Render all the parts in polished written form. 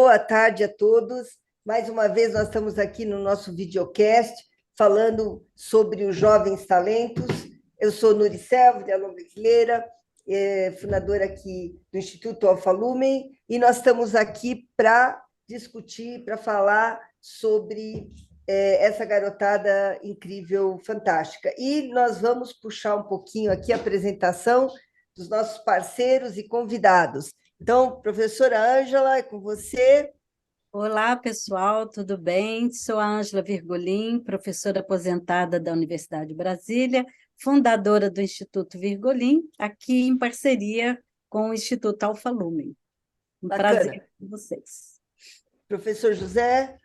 boa tarde a todos. Mais uma vez, nós estamos aqui no nosso videocast, falando sobre os jovens talentos. Eu sou Nuricelvo, de Alô Brasileira, fundadora aqui do Instituto Alfa Lumen, e nós estamos aqui para discutir, para falar sobre essa garotada incrível, fantástica. E nós vamos puxar um pouquinho aqui a apresentação dos nossos parceiros e convidados. Então, professora Ângela, é com você. Olá, pessoal, tudo bem? Sou a Ângela Virgolim, professora aposentada da Universidade de Brasília, fundadora do Instituto Virgolim, aqui em parceria com o Instituto Alfa Lumen. Um prazer com vocês. Professor José.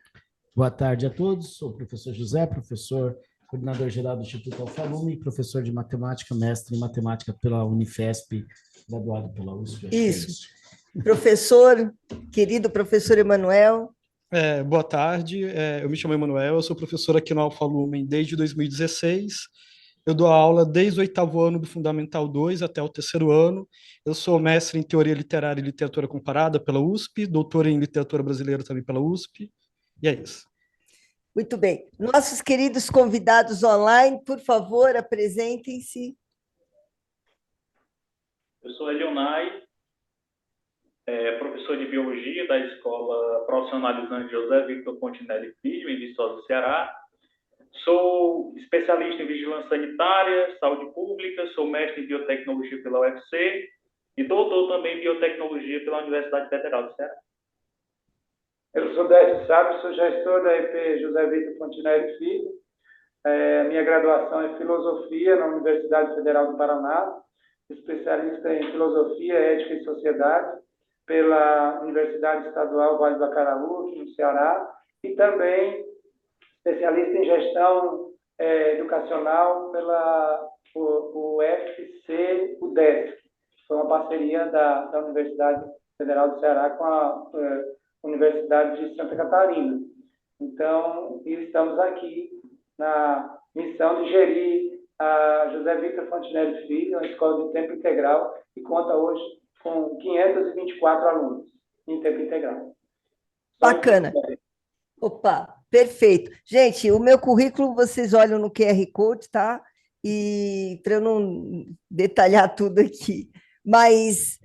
Boa tarde a todos, sou o professor José, professor coordenador-geral do Instituto Alfa Lumen, professor de matemática, mestre em matemática pela Unifesp, graduado pela USP. Isso. Professor, querido professor Emanuel. Boa tarde, eu me chamo Emanuel, eu sou professor aqui no Alfa Lumen desde 2016. Eu dou aula desde o 8º ano do Fundamental 2 até o 3º ano. Eu sou mestre em Teoria Literária e Literatura Comparada pela USP, doutor em Literatura Brasileira também pela USP, e é isso. Muito bem. Nossos queridos convidados online, por favor, apresentem-se. Eu sou Elionai, professor de Biologia da Escola Profissionalizante José Victor Fontinelli Filho, em Viçosa, Ceará. Sou especialista em Vigilância Sanitária, Saúde Pública, sou mestre em Biotecnologia pela UFC e doutor também em Biotecnologia pela Universidade Federal do Ceará. Eu sou Décio Sábio, sou gestor da EP José Victor Fontinelli Filho. Minha graduação é Filosofia na Universidade Federal do Paraná, especialista em Filosofia, Ética e Sociedade pela Universidade Estadual Vale do Acaraú, aqui no Ceará, e também especialista em Gestão Educacional pela UFC-UDESC, que foi uma parceria da Universidade Federal do Ceará com a Universidade de Santa Catarina. Então, estamos aqui na missão de gerir a José Victor Fontinelli Filho, uma escola de tempo integral, que conta hoje com 524 alunos em tempo integral. Bacana. Opa, perfeito. Gente, o meu currículo vocês olham no QR Code, tá? E para eu não detalhar tudo aqui. Mas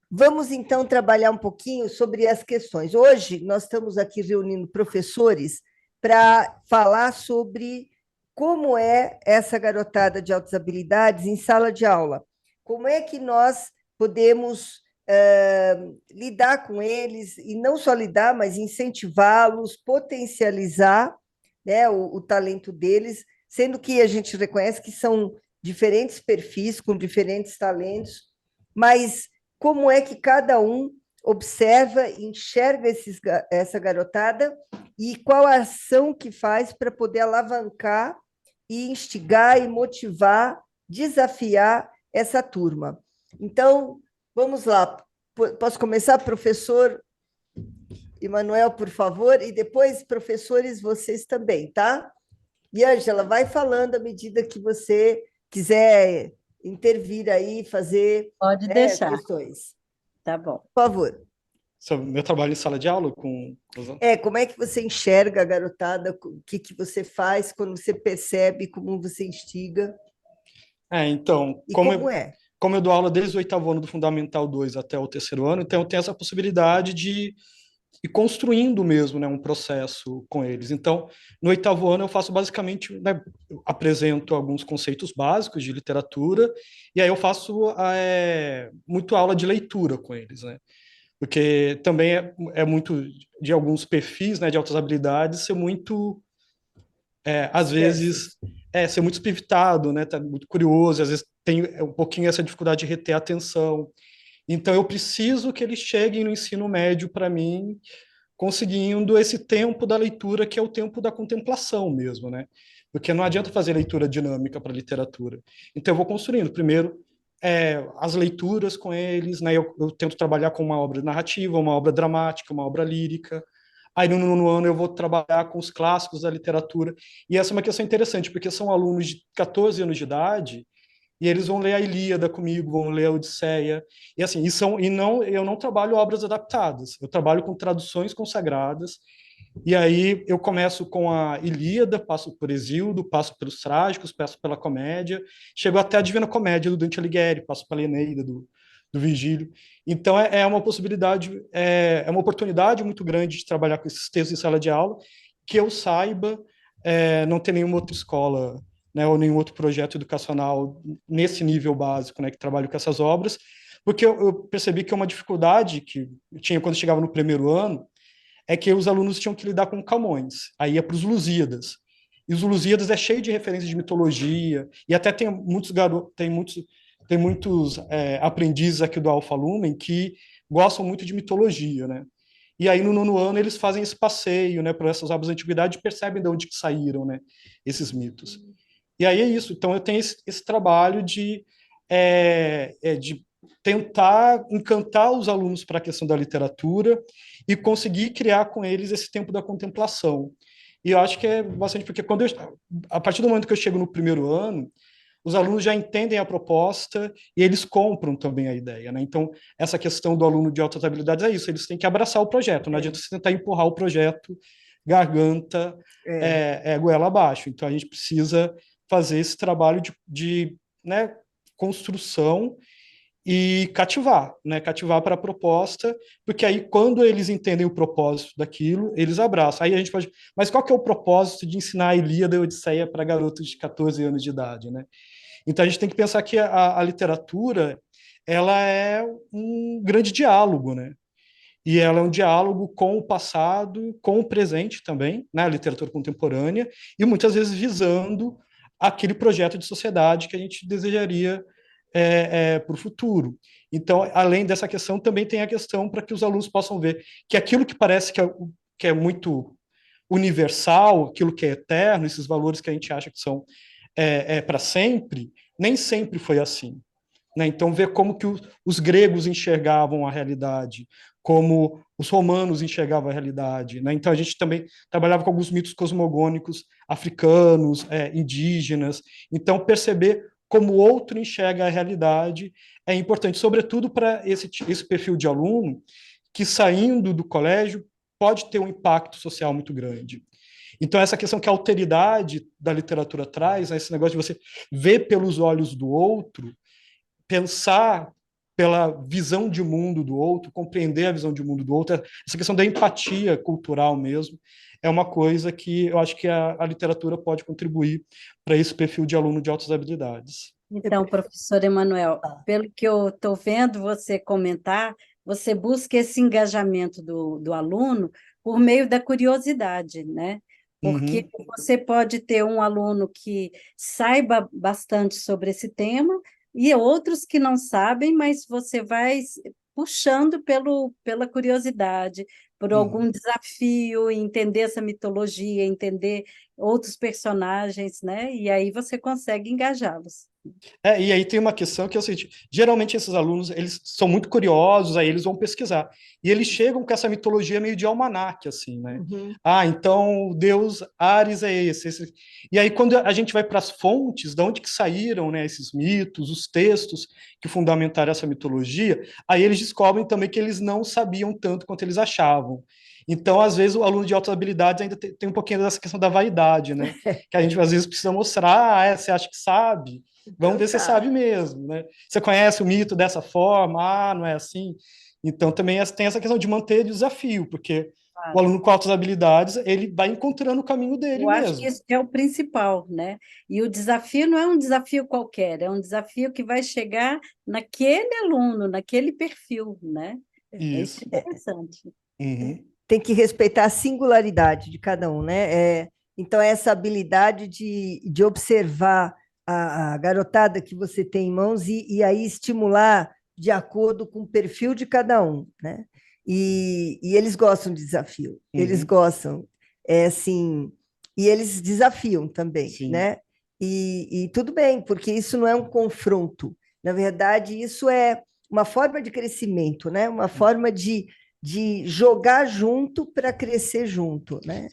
vamos então trabalhar um pouquinho sobre as questões. Hoje nós estamos aqui reunindo professores para falar sobre como é essa garotada de altas habilidades em sala de aula. Como é que nós podemos lidar com eles, e não só lidar, mas incentivá-los, potencializar, né, o talento deles, sendo que a gente reconhece que são diferentes perfis, com diferentes talentos, mas como é que cada um observa, enxerga essa garotada e qual a ação que faz para poder alavancar e instigar e motivar, desafiar essa turma. Então, vamos lá. Posso começar, professor Emanuel, por favor? E depois, professores, vocês também, tá? E, Ângela, vai falando à medida que você quiser intervir aí, fazer Pode deixar. questões. Tá bom. Por favor. Sobre meu trabalho em sala de aula com... Como é que você enxerga a garotada? O que você faz quando você percebe, como você instiga? Então, E como é? Como eu dou aula desde o 8º ano do Fundamental 2 até o 3º ano, então eu tenho essa possibilidade de ir construindo mesmo, né, um processo com eles. Então, no 8º ano eu faço basicamente, né, eu apresento alguns conceitos básicos de literatura, e aí eu faço muito aula de leitura com eles, né? Porque também é muito de alguns perfis, né, de altas habilidades, ser muito, às vezes, ser muito espivitado, né, tá muito curioso, às vezes tem um pouquinho essa dificuldade de reter a atenção. Então, eu preciso que eles cheguem no ensino médio, para mim, conseguindo esse tempo da leitura, que é o tempo da contemplação mesmo, né? Porque não adianta fazer leitura dinâmica para literatura. Então, eu vou construindo. Primeiro, as leituras com eles, né? Eu tento trabalhar com uma obra narrativa, uma obra dramática, uma obra lírica. Aí, no 9º ano, eu vou trabalhar com os clássicos da literatura. E essa é uma questão interessante, porque são alunos de 14 anos de idade e eles vão ler a Ilíada comigo, vão ler a Odisseia, e assim, eu não trabalho obras adaptadas, eu trabalho com traduções consagradas, e aí eu começo com a Ilíada, passo por Hesíodo, passo pelos trágicos, passo pela comédia, chego até a Divina Comédia do Dante Alighieri, passo pela Eneida do Virgílio. Então é uma possibilidade, é uma oportunidade muito grande de trabalhar com esses textos em sala de aula, que eu saiba, não tem nenhuma outra escola, né, ou nenhum outro projeto educacional nesse nível básico, né, que trabalha com essas obras, porque eu percebi que é uma dificuldade que eu tinha quando chegava no primeiro ano, é que os alunos tinham que lidar com Camões, aí ia para os Lusíadas. E os Lusíadas é cheio de referências de mitologia, e até tem muitos garotos, tem muitos aprendizes aqui do Alfa Lumen que gostam muito de mitologia, né? E aí no nono ano eles fazem esse passeio, né, por essas obras da antiguidade e percebem de onde que saíram, né, esses mitos. E aí é isso. Então eu tenho esse trabalho de tentar encantar os alunos para a questão da literatura e conseguir criar com eles esse tempo da contemplação. E eu acho que é bastante porque a partir do momento que eu chego no primeiro ano, os alunos já entendem a proposta e eles compram também a ideia, né? Então, essa questão do aluno de altas habilidades é isso, eles têm que abraçar o projeto, não adianta você tentar empurrar o projeto garganta, goela abaixo. Então, a gente precisa fazer esse trabalho né, construção e cativar, né? Cativar para a proposta, porque aí quando eles entendem o propósito daquilo, eles abraçam. Aí a gente pode, mas qual que é o propósito de ensinar a Ilíada e a Odisseia para garotos de 14 anos de idade, né? Então a gente tem que pensar que a literatura, ela é um grande diálogo, né? E ela é um diálogo com o passado, com o presente também, né? A literatura contemporânea, e muitas vezes visando aquele projeto de sociedade que a gente desejaria para o futuro. Então, além dessa questão, também tem a questão para que os alunos possam ver que aquilo que parece que é muito universal, aquilo que é eterno, esses valores que a gente acha que são para sempre, nem sempre foi assim. Né? Então, ver como que os gregos enxergavam a realidade, como os romanos enxergavam a realidade. Né? Então, a gente também trabalhava com alguns mitos cosmogônicos africanos, indígenas. Então, perceber como o outro enxerga a realidade é importante, sobretudo para esse perfil de aluno que, saindo do colégio, pode ter um impacto social muito grande. Então, essa questão que a alteridade da literatura traz, né, esse negócio de você ver pelos olhos do outro, pensar pela visão de mundo do outro, compreender a visão de mundo do outro, essa questão da empatia cultural mesmo, é uma coisa que eu acho que a literatura pode contribuir para esse perfil de aluno de altas habilidades. Então, professor Emanuel, pelo que eu estou vendo você comentar, você busca esse engajamento do aluno por meio da curiosidade, né? Porque você pode ter um aluno que saiba bastante sobre esse tema e outros que não sabem, mas você vai puxando pela curiosidade, por algum desafio, entender essa mitologia, entender outros personagens, né? E aí você consegue engajá-los. E aí tem uma questão que é o seguinte, geralmente esses alunos, eles são muito curiosos, aí eles vão pesquisar, e eles chegam com essa mitologia meio de almanaque, assim, né? Então o deus Ares é esse. E aí quando a gente vai para as fontes, de onde que saíram, né, esses mitos, os textos que fundamentaram essa mitologia, aí eles descobrem também que eles não sabiam tanto quanto eles achavam. Então, às vezes, o aluno de altas habilidades ainda tem um pouquinho dessa questão da vaidade, né? Que a gente, às vezes, precisa mostrar, você acha que sabe? Vamos ver se você sabe mesmo, né? Você conhece o mito dessa forma? Não é assim? Então, também tem essa questão de manter desafio, porque o aluno com altas habilidades, ele vai encontrando o caminho dele Eu mesmo. acho que isso é o principal, né? E o desafio não é um desafio qualquer, é um desafio que vai chegar naquele aluno, naquele perfil, né? Isso é interessante. Tem que respeitar a singularidade de cada um, né? Então, essa habilidade de observar a garotada que você tem em mãos e aí estimular de acordo com o perfil de cada um, né? E eles gostam de desafio, eles gostam, assim, e eles desafiam também, né? E tudo bem, porque isso não é um confronto, na verdade, isso é uma forma de crescimento, né? Uma forma de jogar junto para crescer junto, né?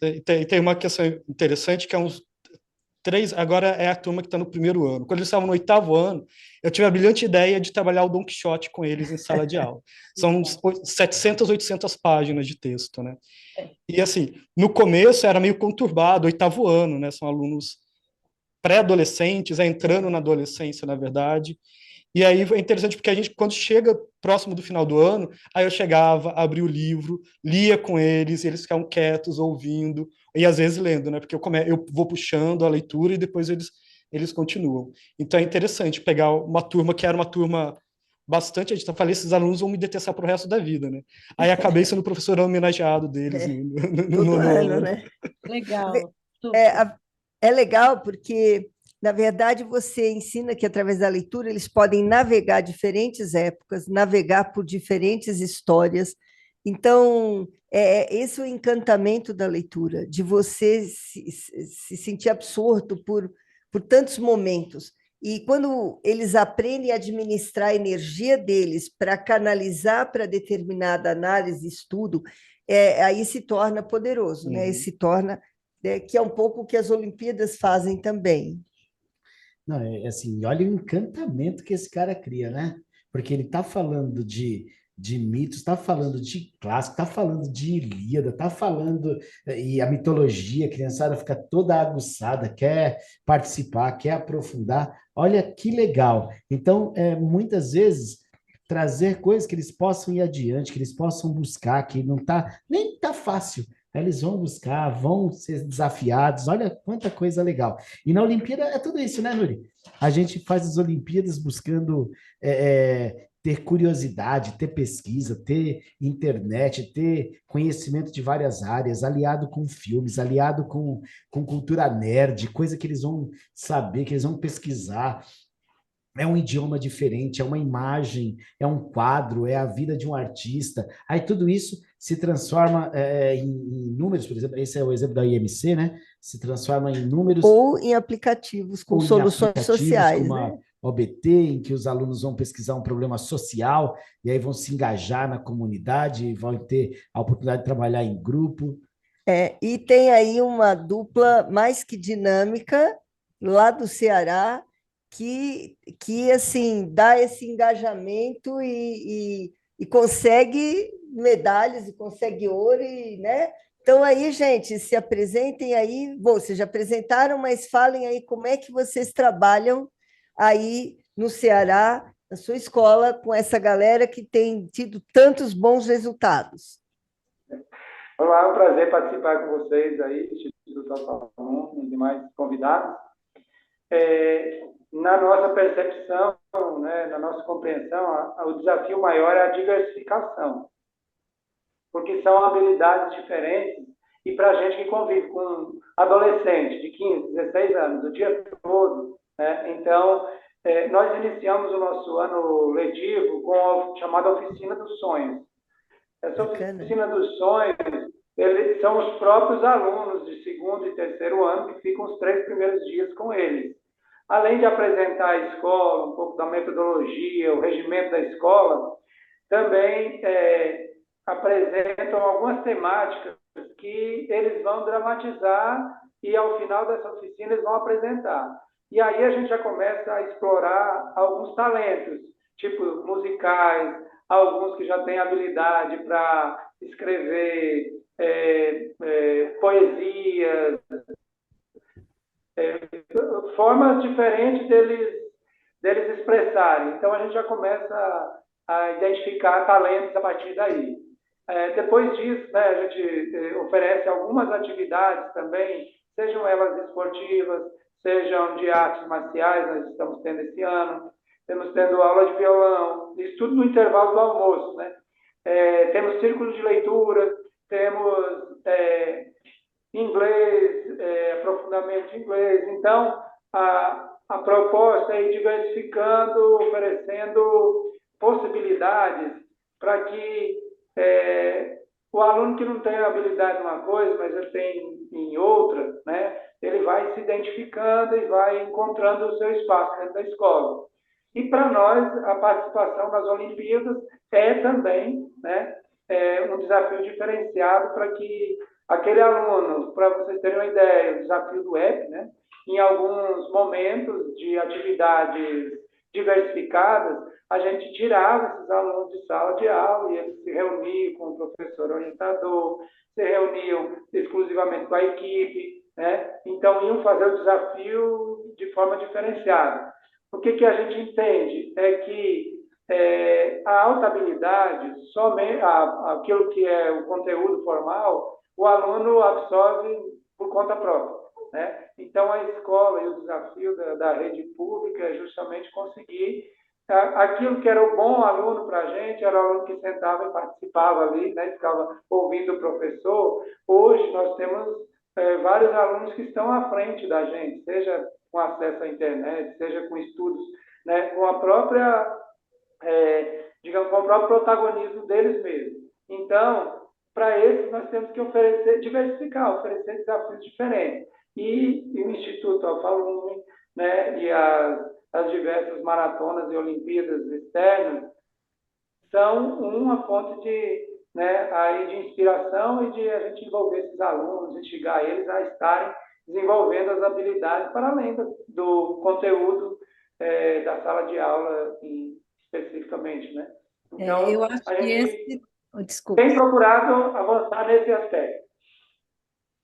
Tem uma questão interessante que agora é a turma que está no primeiro ano. Quando eles estavam no oitavo ano, eu tive a brilhante ideia de trabalhar o Don Quixote com eles em sala de aula. São uns 700, 800 páginas de texto, né? E, assim, no começo era meio conturbado, oitavo ano, né? São alunos pré-adolescentes, entrando na adolescência, na verdade. E aí é interessante porque a gente, quando chega próximo do final do ano, aí eu chegava, abria o livro, lia com eles, e eles ficavam quietos, ouvindo, e às vezes lendo, né? Porque eu vou puxando a leitura e depois eles continuam. Então é interessante pegar uma turma que era uma turma bastante. A gente falei, esses alunos vão me detestar pro resto da vida, né? Aí acabei sendo o professor homenageado deles no Todo nono ano, ano. né? Legal. É, Super. é legal porque, na verdade, você ensina que, através da leitura, eles podem navegar diferentes épocas, navegar por diferentes histórias. Então, esse é o encantamento da leitura, de você se sentir absorto por tantos momentos. E quando eles aprendem a administrar a energia deles para canalizar para determinada análise, estudo, aí se torna poderoso, né? E se torna, que é um pouco o que as Olimpíadas fazem também. Não, é assim, olha o encantamento que esse cara cria, né? Porque ele tá falando de mitos, tá falando de clássico, tá falando de Ilíada, tá falando, e a mitologia, a criançada fica toda aguçada, quer participar, quer aprofundar. Olha que legal. Então, muitas vezes, trazer coisas que eles possam ir adiante, que eles possam buscar, que não tá, nem tá fácil. Aí eles vão buscar, vão ser desafiados. Olha quanta coisa legal. E na Olimpíada é tudo isso, né, Nuri? A gente faz as Olimpíadas buscando ter curiosidade, ter pesquisa, ter internet, ter conhecimento de várias áreas, aliado com filmes, aliado com cultura nerd, coisa que eles vão saber, que eles vão pesquisar. É um idioma diferente, é uma imagem, é um quadro, é a vida de um artista. Aí tudo isso se transforma em números, por exemplo, esse é o exemplo da IMC, né? Se transforma em números Ou em aplicativos com ou em soluções aplicativos sociais, como a né? OBT, em que os alunos vão pesquisar um problema social e aí vão se engajar na comunidade, vão ter a oportunidade de trabalhar em grupo. E tem aí uma dupla mais que dinâmica lá do Ceará que assim dá esse engajamento e consegue medalhas e consegue ouro, né? Então aí, gente, se apresentem aí. Bom, vocês já apresentaram, mas falem aí como é que vocês trabalham aí no Ceará, na sua escola, com essa galera que tem tido tantos bons resultados. Olá, é um prazer participar com vocês aí, do Instituto Alfa e demais convidados. Na nossa percepção, né, na nossa compreensão, o desafio maior é a diversificação, porque são habilidades diferentes e para a gente que convive com adolescentes de 15, 16 anos, o dia todo, né, então, nós iniciamos o nosso ano letivo com a chamada Oficina dos Sonhos. Essa Bacana. Oficina dos Sonhos, eles são os próprios alunos de segundo e terceiro ano que ficam os 3 primeiros dias com eles. Além de apresentar a escola, um pouco da metodologia, o regimento da escola, também apresentam algumas temáticas que eles vão dramatizar e, ao final dessa oficina, eles vão apresentar. E aí a gente já começa a explorar alguns talentos, tipo musicais, alguns que já têm habilidade para escrever poesias, formas diferentes deles expressarem. Então, a gente já começa a identificar talentos a partir daí. Depois disso, né, a gente oferece algumas atividades também, sejam elas esportivas, sejam de artes marciais, nós estamos tendo esse ano, temos tendo aula de violão, isso tudo no intervalo do almoço, né? Temos círculo de leitura, temos inglês, aprofundamento de inglês. Então, a proposta é ir diversificando, oferecendo possibilidades para que o aluno que não tem habilidade em uma coisa, mas ele tem em outra, né, ele vai se identificando e vai encontrando o seu espaço dentro da escola. E para nós, a participação nas Olimpíadas é também, né, um desafio diferenciado para que aquele aluno, para vocês terem uma ideia, o desafio do app, né, em alguns momentos de atividades diversificadas, a gente tirava esses alunos de sala de aula e eles se reuniam com o professor orientador, se reuniam exclusivamente com a equipe, né? Então, iam fazer o desafio de forma diferenciada. O que a gente entende é que a alta habilidade, somente aquilo que é o conteúdo formal, o aluno absorve por conta própria, né? Então, a escola e o desafio da rede pública é justamente conseguir aquilo que era o bom aluno para a gente, era o aluno que sentava e participava ali, né? Ficava ouvindo o professor. Hoje, nós temos vários alunos que estão à frente da gente, seja com acesso à internet, seja com estudos, né? Com a própria digamos, com o próprio protagonismo deles mesmos. Então, para esses, nós temos que oferecer, diversificar, oferecer desafios diferentes. E o Instituto Alfa-Lume, né, e as diversas maratonas e Olimpíadas externas são uma fonte de inspiração e de a gente envolver esses alunos, instigar eles a estarem desenvolvendo as habilidades para além do conteúdo da sala de aula especificamente, né? Então, Eu acho a que gente desculpa. tem procurado avançar nesse aspecto.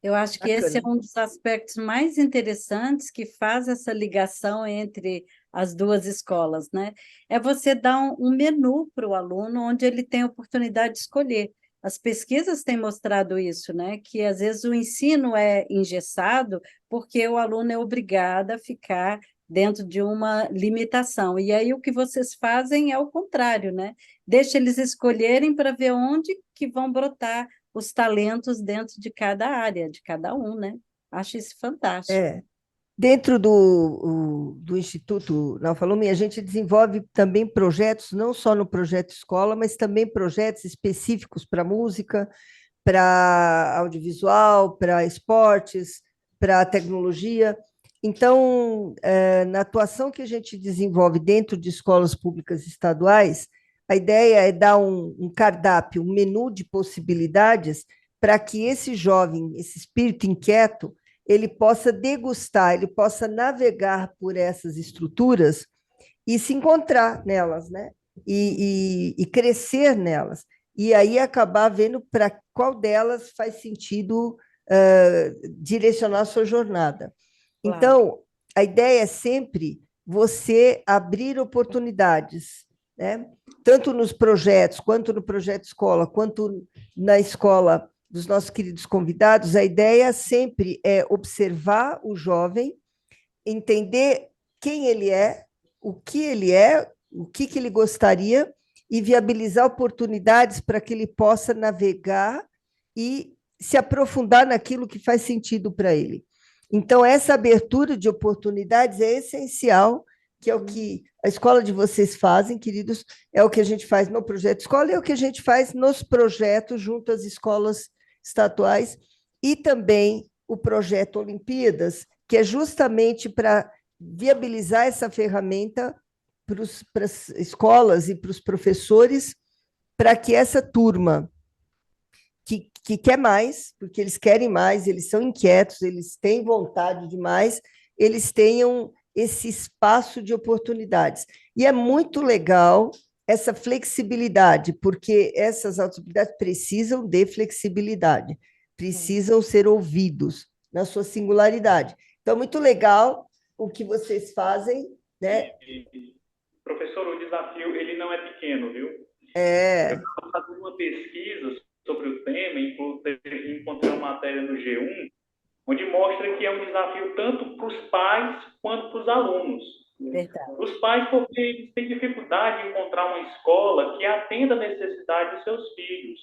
Eu acho que esse é Bacana. um dos aspectos mais interessantes que faz essa ligação entre as duas escolas, né? É você dar um menu para o aluno onde ele tem a oportunidade de escolher. As pesquisas têm mostrado isso, né? Que às vezes o ensino é engessado porque o aluno é obrigado a ficar dentro de uma limitação. E aí o que vocês fazem é o contrário, né? Deixa eles escolherem para ver onde que vão brotar os talentos dentro de cada área, de cada um, né? Acho isso fantástico. Dentro do Instituto Nalfalume, a gente desenvolve também projetos, não só no projeto escola, mas também projetos específicos para música, para audiovisual, para esportes, para tecnologia. Então, na atuação que a gente desenvolve dentro de escolas públicas estaduais, a ideia é dar um cardápio, um menu de possibilidades para que esse jovem, esse espírito inquieto, ele possa degustar, ele possa navegar por essas estruturas e se encontrar nelas, né? E crescer nelas. E aí acabar vendo para qual delas faz sentido direcionar a sua jornada. Claro. Então, a ideia é sempre você abrir oportunidades, né? Tanto nos projetos, quanto no projeto escola, quanto na escola dos nossos queridos convidados, a ideia sempre é observar o jovem, entender quem ele é, o que ele gostaria, e viabilizar oportunidades para que ele possa navegar e se aprofundar naquilo que faz sentido para ele. Então, essa abertura de oportunidades é essencial, que é o que a escola de vocês fazem, queridos, é o que a gente faz no projeto escola, é o que a gente faz nos projetos junto às escolas estaduais, e também o projeto Olimpíadas, que é justamente para viabilizar essa ferramenta para as escolas e para os professores, para que essa turma que quer mais, porque eles querem mais, eles são inquietos, eles têm vontade de mais, eles tenham esse espaço de oportunidades. E é muito legal essa flexibilidade, porque essas autoridades precisam de flexibilidade, precisam ser ouvidos na sua singularidade. Então, muito legal o que vocês fazem, né? Professor, o desafio ele não é pequeno, viu? Eu estava fazendo uma pesquisa sobre o tema, encontrei uma matéria no G1, onde mostra que é um desafio tanto para os pais quanto para os alunos. Verdade. Os pais, porque eles têm dificuldade em encontrar uma escola que atenda a necessidade dos seus filhos.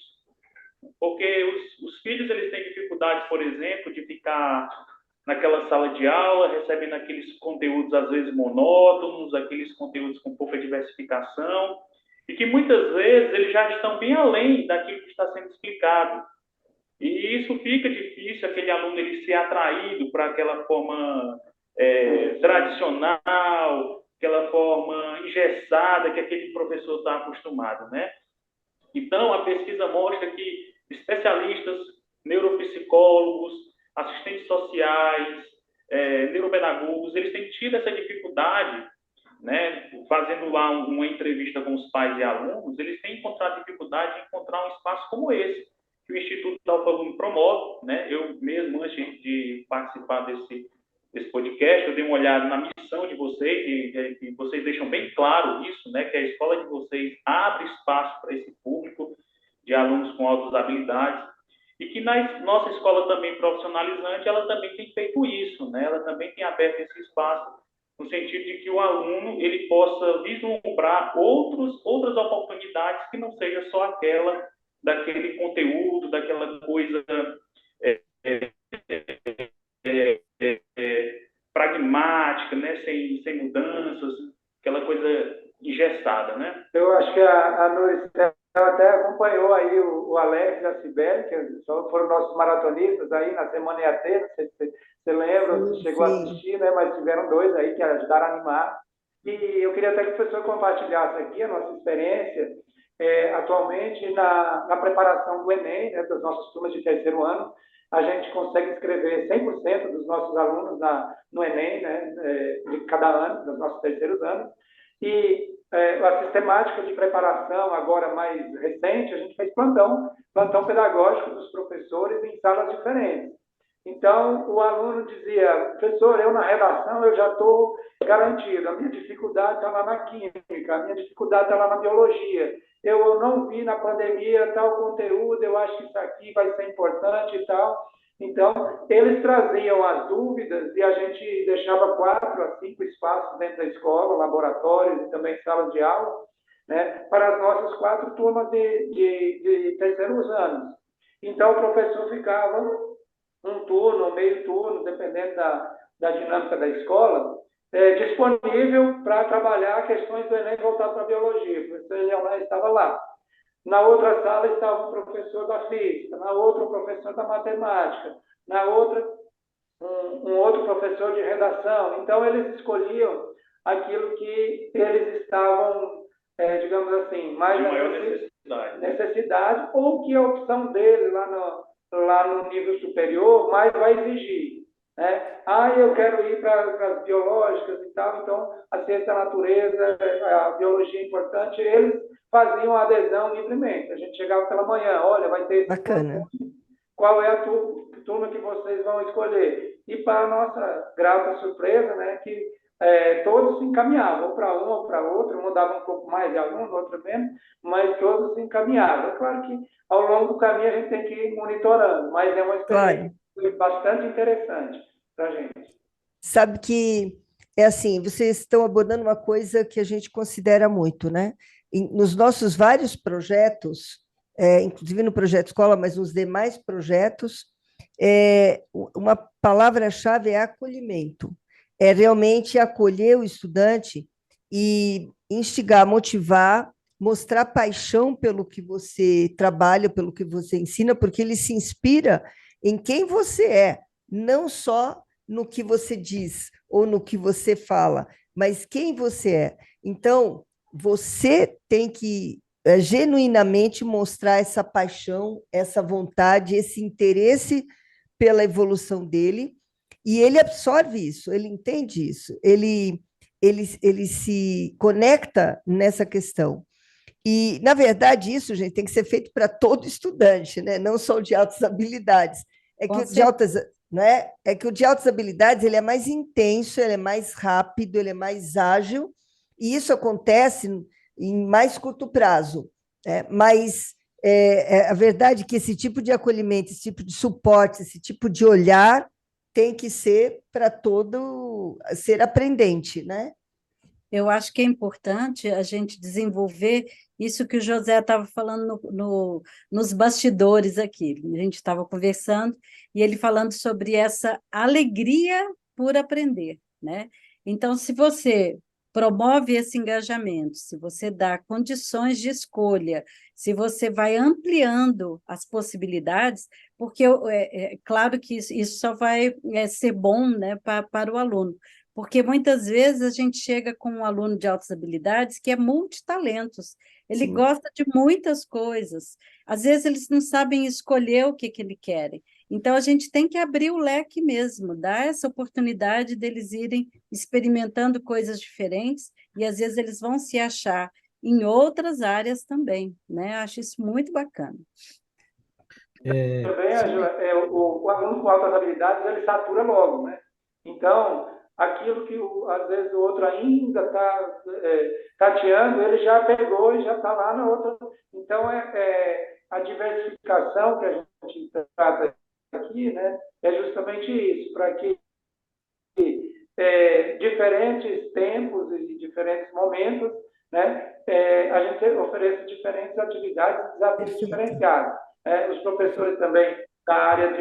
Porque os filhos eles têm dificuldade, por exemplo, de ficar naquela sala de aula, recebendo aqueles conteúdos, às vezes, monótonos, aqueles conteúdos com pouca diversificação, e que muitas vezes eles já estão bem além daquilo que está sendo explicado. E isso fica difícil, aquele aluno ele ser atraído para aquela forma tradicional, aquela forma engessada que aquele professor está acostumado, né? Então, a pesquisa mostra que especialistas, neuropsicólogos, assistentes sociais, neuropedagogos, pedagogos, eles têm tido essa dificuldade, né, fazendo lá uma entrevista com os pais e alunos, eles têm encontrado dificuldade de encontrar um espaço como esse, que o Instituto Alfa Aluno promove, né? Eu mesmo, antes de participar desse podcast, eu dei uma olhada na missão de vocês, e vocês deixam bem claro isso, né, que a escola de vocês abre espaço para esse público de alunos com altas habilidades, e que na nossa escola também profissionalizante, ela também tem feito isso, né? Ela também tem aberto esse espaço, no sentido de que o aluno ele possa vislumbrar outras oportunidades que não seja só aquela daquele conteúdo, daquela coisa pragmática, né? sem mudanças, aquela coisa engessada, né? Eu acho que a Noricel até acompanhou aí o Alex e a Cibele, que foram nossos maratonistas aí na Semana EAD, não sei se você lembra, você chegou a assistir, né? Mas tiveram 2 aí que ajudaram a animar. E eu queria até que o professor compartilhasse aqui a nossa experiência atualmente na preparação do Enem, né, das nossas turmas de terceiro ano. A gente consegue inscrever 100% dos nossos alunos no Enem, né, de cada ano, dos nossos terceiros anos. E a sistemática de preparação, agora mais recente, a gente fez plantão pedagógico dos professores em salas diferentes. Então, o aluno dizia, professor, eu na redação eu já estou garantido, a minha dificuldade está lá na química, a minha dificuldade está lá na biologia, eu não vi na pandemia tal conteúdo, eu acho que isso aqui vai ser importante e tal. Então, eles traziam as dúvidas e a gente deixava 4 a 5 espaços dentro da escola, laboratórios e também salas de aula, né, para as nossas 4 turmas de terceiros anos. Então, o professor ficava um turno, meio turno, dependendo da dinâmica da escola, disponível para trabalhar questões do Enem voltado para a biologia. O professor Leonardo estava lá. Na outra sala estava um professor da física, na outra um professor da matemática, na outra um outro professor de redação. Então, eles escolhiam aquilo que eles estavam, digamos assim, mais necessidade, ou que a opção dele lá no nível superior mais vai exigir. Né? Eu quero ir para as biológicas e tal, então a ciência da natureza, a biologia é importante, eles faziam a adesão livremente. A gente chegava pela manhã, olha, vai ter... Bacana. Qual é a turma que vocês vão escolher? E para a nossa grata surpresa, né, que todos se encaminhavam, para um ou para outro, um dava um pouco mais de aluno, outro menos, mas todos se encaminhavam. É claro que ao longo do caminho a gente tem que ir monitorando, mas é uma experiência bastante interessante para a gente. Sabe que é assim, vocês estão abordando uma coisa que a gente considera muito, né? Nos nossos vários projetos, inclusive no Projeto Escola, mas nos demais projetos, uma palavra-chave é acolhimento. É realmente acolher o estudante e instigar, motivar, mostrar paixão pelo que você trabalha, pelo que você ensina, porque ele se inspira em quem você é, não só no que você diz ou no que você fala, mas quem você é. Então, você tem que genuinamente mostrar essa paixão, essa vontade, esse interesse pela evolução dele, e ele absorve isso, ele entende isso, ele se conecta nessa questão. E, na verdade, isso, gente, tem que ser feito para todo estudante, né? Não só o de altas habilidades. É que o de altas habilidades ele é mais intenso, ele é mais rápido, ele é mais ágil, e isso acontece em mais curto prazo. Mas a verdade é que esse tipo de acolhimento, esse tipo de suporte, esse tipo de olhar tem que ser para todo ser aprendente, né? Eu acho que é importante a gente desenvolver isso que o José estava falando nos bastidores aqui. A gente estava conversando e ele falando sobre essa alegria por aprender, né? Então, se você promove esse engajamento, se você dá condições de escolha, se você vai ampliando as possibilidades, porque é claro que isso só vai ser bom, né, para o aluno. Porque muitas vezes a gente chega com um aluno de altas habilidades que é multitalentos, ele Sim. gosta de muitas coisas, às vezes eles não sabem escolher o que eles querem. Então, a gente tem que abrir o leque mesmo, dar essa oportunidade deles irem experimentando coisas diferentes, e às vezes eles vão se achar em outras áreas também, né? Acho isso muito bacana. Também, Angela, o aluno com altas habilidades, ele satura logo, né? Então, aquilo que às vezes o outro ainda está tateando, ele já pegou e já está lá na outra. Então, a diversificação que a gente trata aqui, né, é justamente isso, para que diferentes tempos e diferentes momentos, né, a gente ofereça diferentes atividades e desafios diferenciados. Os professores também da área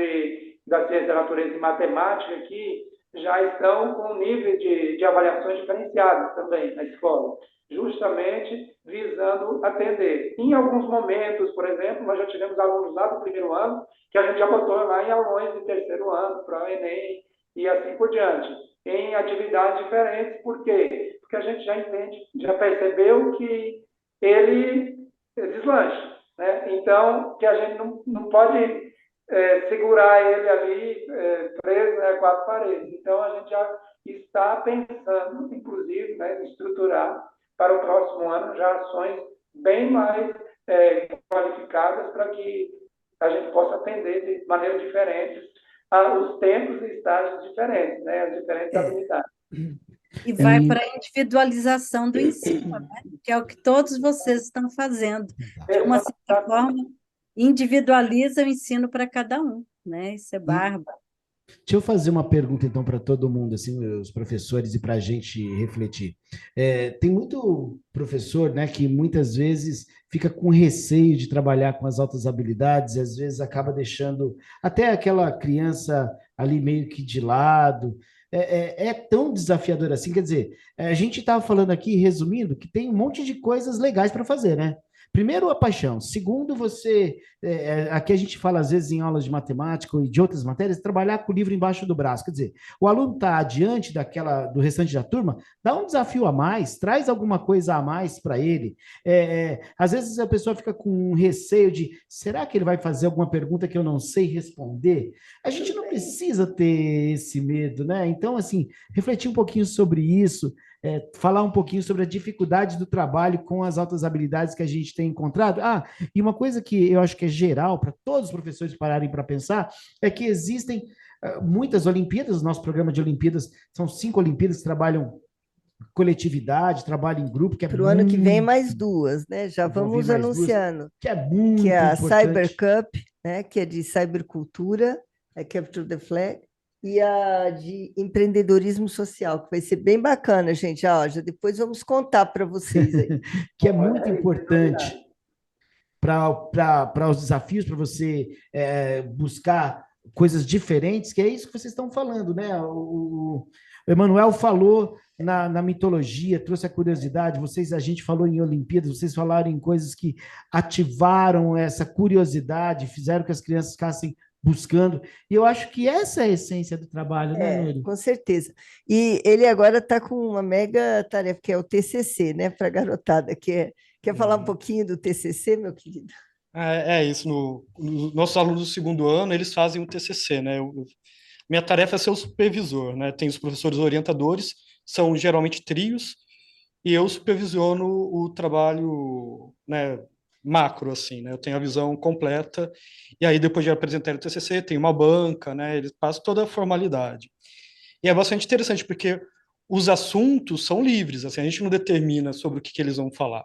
da ciência da natureza e matemática aqui já estão com nível de avaliações diferenciadas também na escola, justamente visando atender. Em alguns momentos, por exemplo, nós já tivemos alunos lá do primeiro ano que a gente já botou lá em alunos de terceiro ano, para o Enem e assim por diante, em atividades diferentes. Por quê? Porque a gente já entende, já percebeu que ele deslancha, né? Então, que a gente não pode segurar ele ali preso a quatro paredes. Então, a gente já está pensando, inclusive, né, em estruturar para o próximo ano já ações bem mais qualificadas para que a gente possa atender de maneiras diferentes os tempos e estágios diferentes, né, as diferentes habilidades. E vai para a individualização do ensino, né? Que é o que todos vocês estão fazendo. De uma certa forma, individualiza o ensino para cada um, né? Isso é bárbaro. Deixa eu fazer uma pergunta, então, para todo mundo, assim, os professores, e para a gente refletir. Tem muito professor, né, que muitas vezes fica com receio de trabalhar com as altas habilidades, e às vezes acaba deixando até aquela criança ali meio que de lado. É tão desafiador assim, quer dizer, a gente estava falando aqui, resumindo, que tem um monte de coisas legais para fazer, né? Primeiro, a paixão. Segundo, aqui a gente fala às vezes em aulas de matemática e de outras matérias, trabalhar com o livro embaixo do braço. Quer dizer, o aluno está adiante do restante da turma, dá um desafio a mais, traz alguma coisa a mais para ele. Às vezes a pessoa fica com um receio de, será que ele vai fazer alguma pergunta que eu não sei responder? A gente não precisa ter esse medo, né? Então, assim, refletir um pouquinho sobre isso, falar um pouquinho sobre a dificuldade do trabalho com as altas habilidades que a gente tem encontrado. E uma coisa que eu acho que é geral para todos os professores pararem para pensar é que existem muitas Olimpíadas. Nosso programa de Olimpíadas são 5 Olimpíadas que trabalham coletividade, trabalho em grupo, que é para o ano que vem mais duas, né? Já vamos anunciando, duas, que é muito que é a importante. Cyber Cup, né? Que é de cybercultura, Capture the Flag, e a de empreendedorismo social, que vai ser bem bacana, gente. Já depois vamos contar para vocês aí. Que é muito importante para os desafios, para você buscar coisas diferentes, que é isso que vocês estão falando, né? O Emanuel falou na mitologia, trouxe a curiosidade, a gente falou em Olimpíadas, vocês falaram em coisas que ativaram essa curiosidade, fizeram que as crianças ficassem buscando, e eu acho que essa é a essência do trabalho, né, Nuri? Com certeza. E ele agora está com uma mega tarefa, que é o TCC, né, para a garotada. Quer falar um pouquinho do TCC, meu querido? Isso. Nossos alunos do segundo ano, eles fazem o TCC, né? Minha tarefa é ser o supervisor, né? Tem os professores orientadores, são geralmente trios, e eu supervisiono o trabalho, né, macro, assim, né? Eu tenho a visão completa, e aí depois de apresentar o TCC, tem uma banca, né? Eles passam toda a formalidade. E é bastante interessante, porque os assuntos são livres, assim, a gente não determina sobre o que eles vão falar.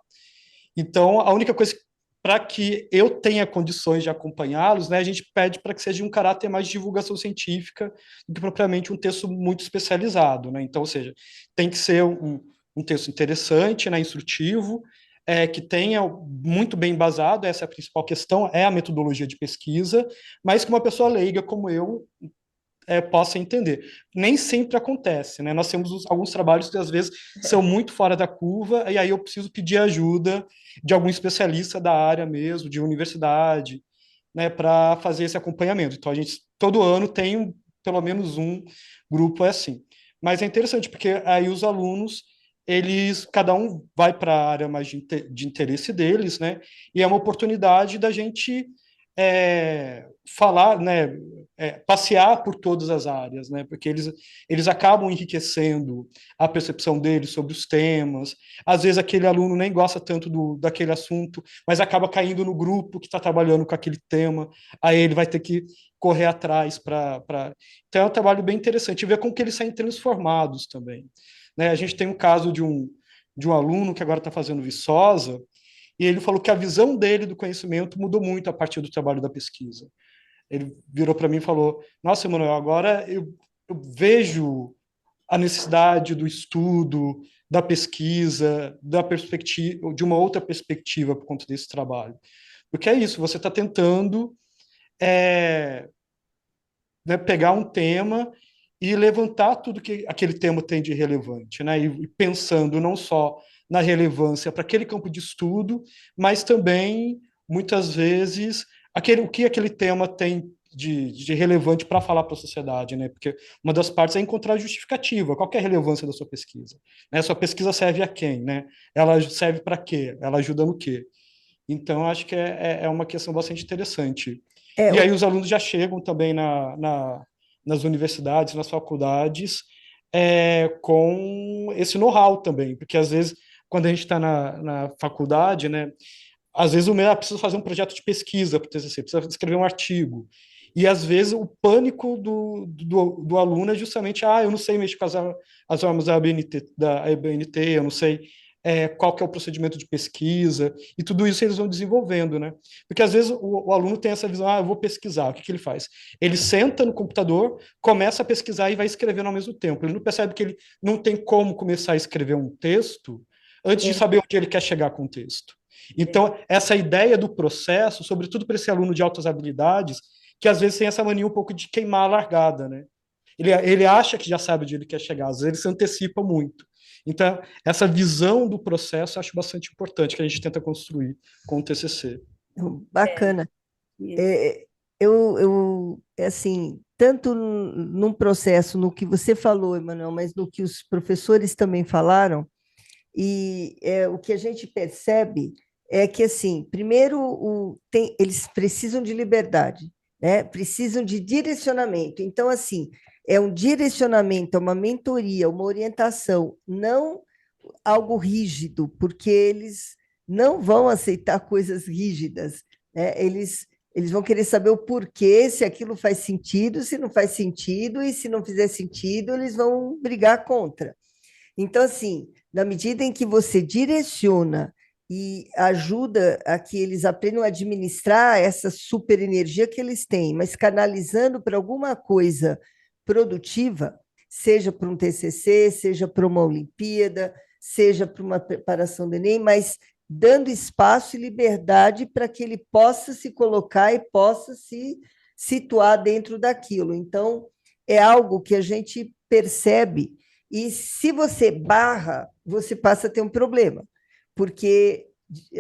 Então, a única coisa para que eu tenha condições de acompanhá-los, né, a gente pede para que seja de um caráter mais de divulgação científica do que propriamente um texto muito especializado, né? Então, ou seja, tem que ser um texto interessante, né, instrutivo, que tenha muito bem embasado, essa é a principal questão, é a metodologia de pesquisa, mas que uma pessoa leiga como eu possa entender. Nem sempre acontece, né? Nós temos alguns trabalhos que às vezes são muito fora da curva, e aí eu preciso pedir ajuda de algum especialista da área mesmo, de universidade, né, para fazer esse acompanhamento. Então a gente todo ano tem pelo menos um grupo assim. Mas é interessante porque aí os alunos, cada um vai para a área mais de interesse deles, né? E é uma oportunidade da gente falar, né, passear por todas as áreas, né, porque eles acabam enriquecendo a percepção deles sobre os temas. Às vezes aquele aluno nem gosta tanto daquele assunto, mas acaba caindo no grupo que está trabalhando com aquele tema, aí ele vai ter que correr atrás para... Então é um trabalho bem interessante, ver como que eles saem transformados também. Né? A gente tem um caso de um aluno que agora está fazendo Viçosa, e ele falou que a visão dele do conhecimento mudou muito a partir do trabalho da pesquisa. Ele virou para mim e falou: Nossa, Emanuel, agora eu vejo a necessidade do estudo, da pesquisa, da perspectiva, de uma outra perspectiva por conta desse trabalho. Porque é isso, você está tentando né, pegar um tema e levantar tudo que aquele tema tem de relevante, né? E pensando não só na relevância para aquele campo de estudo, mas também, muitas vezes, o que aquele tema tem de relevante para falar para a sociedade, né? Porque uma das partes é encontrar justificativa, qual que é a relevância da sua pesquisa? Né? Sua pesquisa serve a quem, né? Ela serve para quê? Ela ajuda no quê? Então, acho que é uma questão bastante interessante. E aí os alunos já chegam também nas universidades, nas faculdades, com esse know-how também, porque às vezes, quando a gente está na faculdade, né, às vezes o meu precisa fazer um projeto de pesquisa para o TCC, precisa escrever um artigo. E às vezes o pânico do aluno é justamente: eu não sei mexer com as normas da ABNT, eu não sei qual que é o procedimento de pesquisa, e tudo isso eles vão desenvolvendo, né? Porque às vezes o aluno tem essa visão: eu vou pesquisar. O que ele faz? Ele senta no computador, começa a pesquisar e vai escrevendo ao mesmo tempo. Ele não percebe que ele não tem como começar a escrever um texto antes de saber onde ele quer chegar com o texto. Então, essa ideia do processo, sobretudo para esse aluno de altas habilidades, que às vezes tem essa mania um pouco de queimar a largada, né? Ele acha que já sabe onde ele quer chegar, às vezes ele se antecipa muito. Então, essa visão do processo eu acho bastante importante, que a gente tenta construir com o TCC. Bacana. Assim, tanto num processo, no que você falou, Emanuel, mas no que os professores também falaram, e o que a gente percebe é que, assim, primeiro, eles precisam de liberdade, né? Precisam de direcionamento. Então, assim, é um direcionamento, é uma mentoria, uma orientação, não algo rígido, porque eles não vão aceitar coisas rígidas, né? Eles vão querer saber o porquê, se aquilo faz sentido, se não faz sentido, e se não fizer sentido, eles vão brigar contra. Então, assim, na medida em que você direciona e ajuda a que eles aprendam a administrar essa super energia que eles têm, mas canalizando para alguma coisa produtiva, seja para um TCC, seja para uma Olimpíada, seja para uma preparação do Enem, mas dando espaço e liberdade para que ele possa se colocar e possa se situar dentro daquilo. Então, é algo que a gente percebe, e se você barra, você passa a ter um problema, porque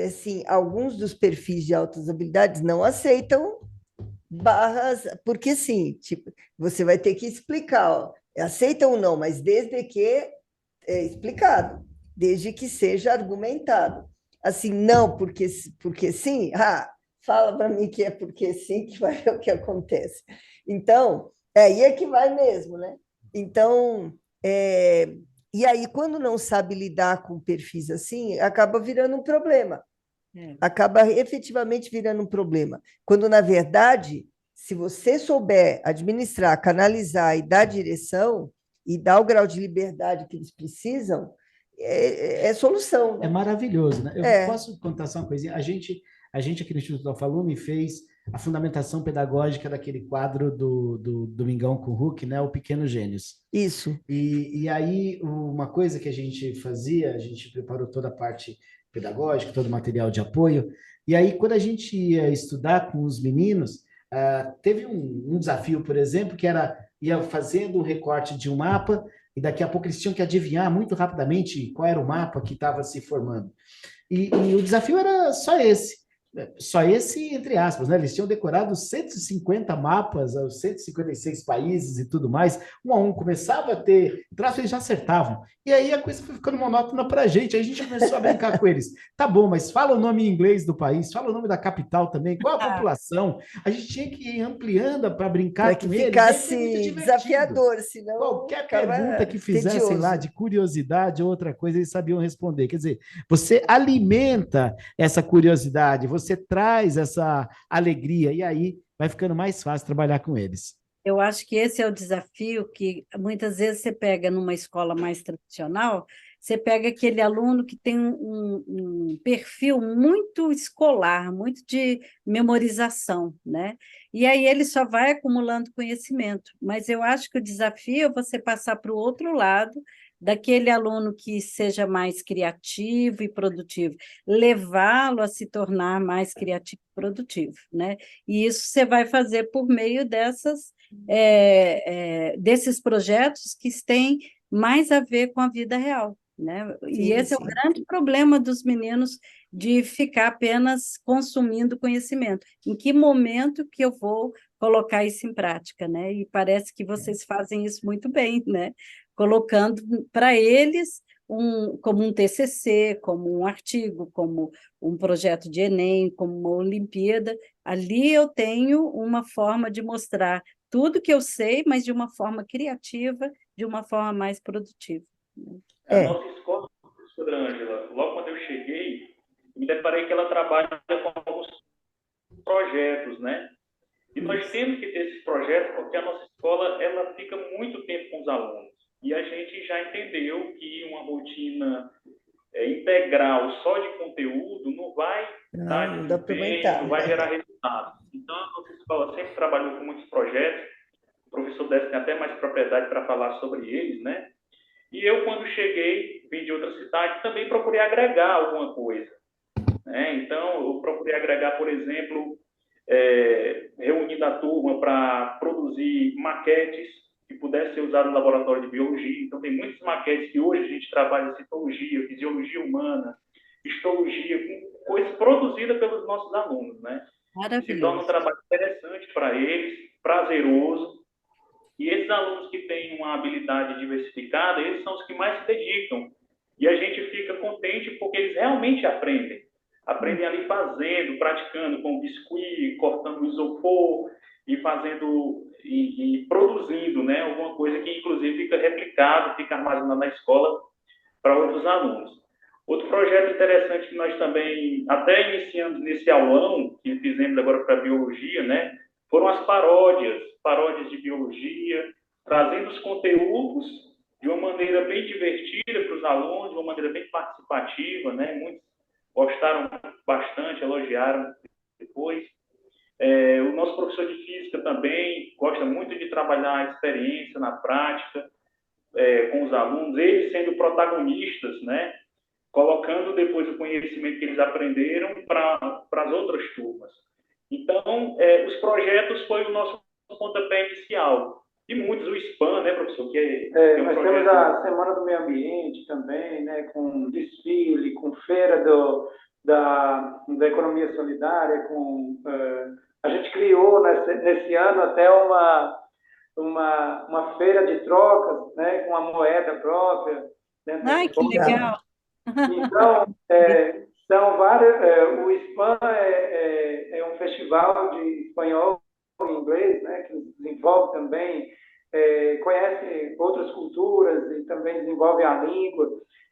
assim, alguns dos perfis de altas habilidades não aceitam barras, porque sim, tipo, você vai ter que explicar, ó, aceita ou não, mas desde que é explicado, desde que seja argumentado. Assim, não, porque sim, fala para mim que é porque sim, que vai ver o que acontece. Então, aí é que vai mesmo, né? Então, e aí, quando não sabe lidar com perfis assim, acaba virando um problema. Acaba efetivamente virando um problema. Quando, na verdade, se você souber administrar, canalizar e dar direção, e dar o grau de liberdade que eles precisam, é solução. Né? É maravilhoso, né? Eu posso contar só uma coisinha? A gente aqui no Instituto Alfalume fez a fundamentação pedagógica daquele quadro do Domingão com o Huck, né? O Pequeno Gênios. Isso. E aí, uma coisa que a gente fazia, a gente preparou toda a parte pedagógica, todo o material de apoio, e aí, quando a gente ia estudar com os meninos, teve um desafio, por exemplo, que ia fazendo o recorte de um mapa, e daqui a pouco eles tinham que adivinhar muito rapidamente qual era o mapa que estava se formando. E o desafio era só esse. Só esse, entre aspas, né? Eles tinham decorado 150 mapas, os 156 países e tudo mais. Um a um começava a ter traço, eles já acertavam. E aí a coisa foi ficando monótona para a gente. Aí a gente começou a brincar com eles. Tá bom, mas fala o nome em inglês do país, fala o nome da capital também, qual a Ah, população. A gente tinha que ir ampliando para Para brincar que com eles. E aí foi muito ficasse divertido. desafiador, senão Qualquer ficava pergunta que fizessem lá tedioso. de curiosidade ou outra coisa, eles sabiam responder. Quer dizer, você alimenta essa curiosidade, você traz essa alegria, e aí vai ficando mais fácil trabalhar com eles. eu acho que esse é o desafio que muitas vezes você pega numa escola mais tradicional, você pega aquele aluno que tem um perfil muito escolar, muito de memorização, né? E aí ele só vai acumulando conhecimento. Mas eu acho que o desafio é você passar para o outro lado, daquele aluno que seja mais criativo e produtivo, levá-lo a se tornar mais criativo e produtivo, né? E isso você vai fazer por meio desses projetos que têm mais a ver com a vida real, né? E Sim, esse é o sim. grande problema dos meninos de ficar apenas consumindo conhecimento. Em que momento que eu vou colocar isso em prática, né? E parece que vocês fazem isso muito bem, né? Colocando para eles como um TCC, como um artigo, como um projeto de Enem, como uma Olimpíada. Ali eu tenho uma forma de mostrar tudo que eu sei, mas de uma forma criativa, de uma forma mais produtiva. A É, nossa escola, professora Ângela, logo quando eu cheguei, me deparei que ela trabalha com alguns projetos, né? E nós isso. temos que ter esses projetos porque a nossa escola ela fica muito tempo com os alunos. E a gente já entendeu que uma rotina integral só de conteúdo não vai Não, dar não dá para desempenho, não aguentar. vai gerar resultado. Então, a nossa escola sempre trabalhou com muitos projetos. O professor Décio tem até mais propriedade para falar sobre eles, né? E eu, quando cheguei, vim de outra cidade, também procurei agregar alguma coisa, né? Então, eu procurei agregar, por exemplo, reunindo a turma para produzir maquetes que pudessem ser usadas no laboratório de biologia. Então, tem muitas maquetes que hoje a gente trabalha citologia, fisiologia humana, histologia, com coisas produzidas pelos nossos alunos, né? E se torna um Maravilhoso. trabalho interessante para eles, prazeroso. E esses alunos que têm uma habilidade diversificada, eles são os que mais se dedicam. E a gente fica contente porque eles realmente aprendem. Aprendem ali fazendo, praticando com biscuit, cortando isopor e fazendo e produzindo, né, alguma coisa que inclusive fica replicado, fica armazenado na escola para outros alunos. Outro projeto interessante que nós também até iniciamos nesse aulão que fizemos agora para biologia, né, foram as paródias de biologia, trazendo os conteúdos de uma maneira bem divertida para os alunos, de uma maneira bem participativa, né? Muitos gostaram bastante, elogiaram depois. O nosso professor de física também gosta muito de trabalhar a experiência na prática, com os alunos, eles sendo protagonistas, né? Colocando depois o conhecimento que eles aprenderam para as outras turmas. Então, os projetos foi o nosso pontapé inicial. E muitos, o SPAM, né, professor? Nós temos a Semana do Meio Ambiente também, né, com desfile, com feira da economia solidária, a gente criou nesse ano até uma feira de trocas, né, com a moeda própria dentro da Ai, que escola. legal! Então, são várias. O SPAN é um festival de espanhol e inglês, né, que desenvolve também, conhece outras culturas e também desenvolve a língua.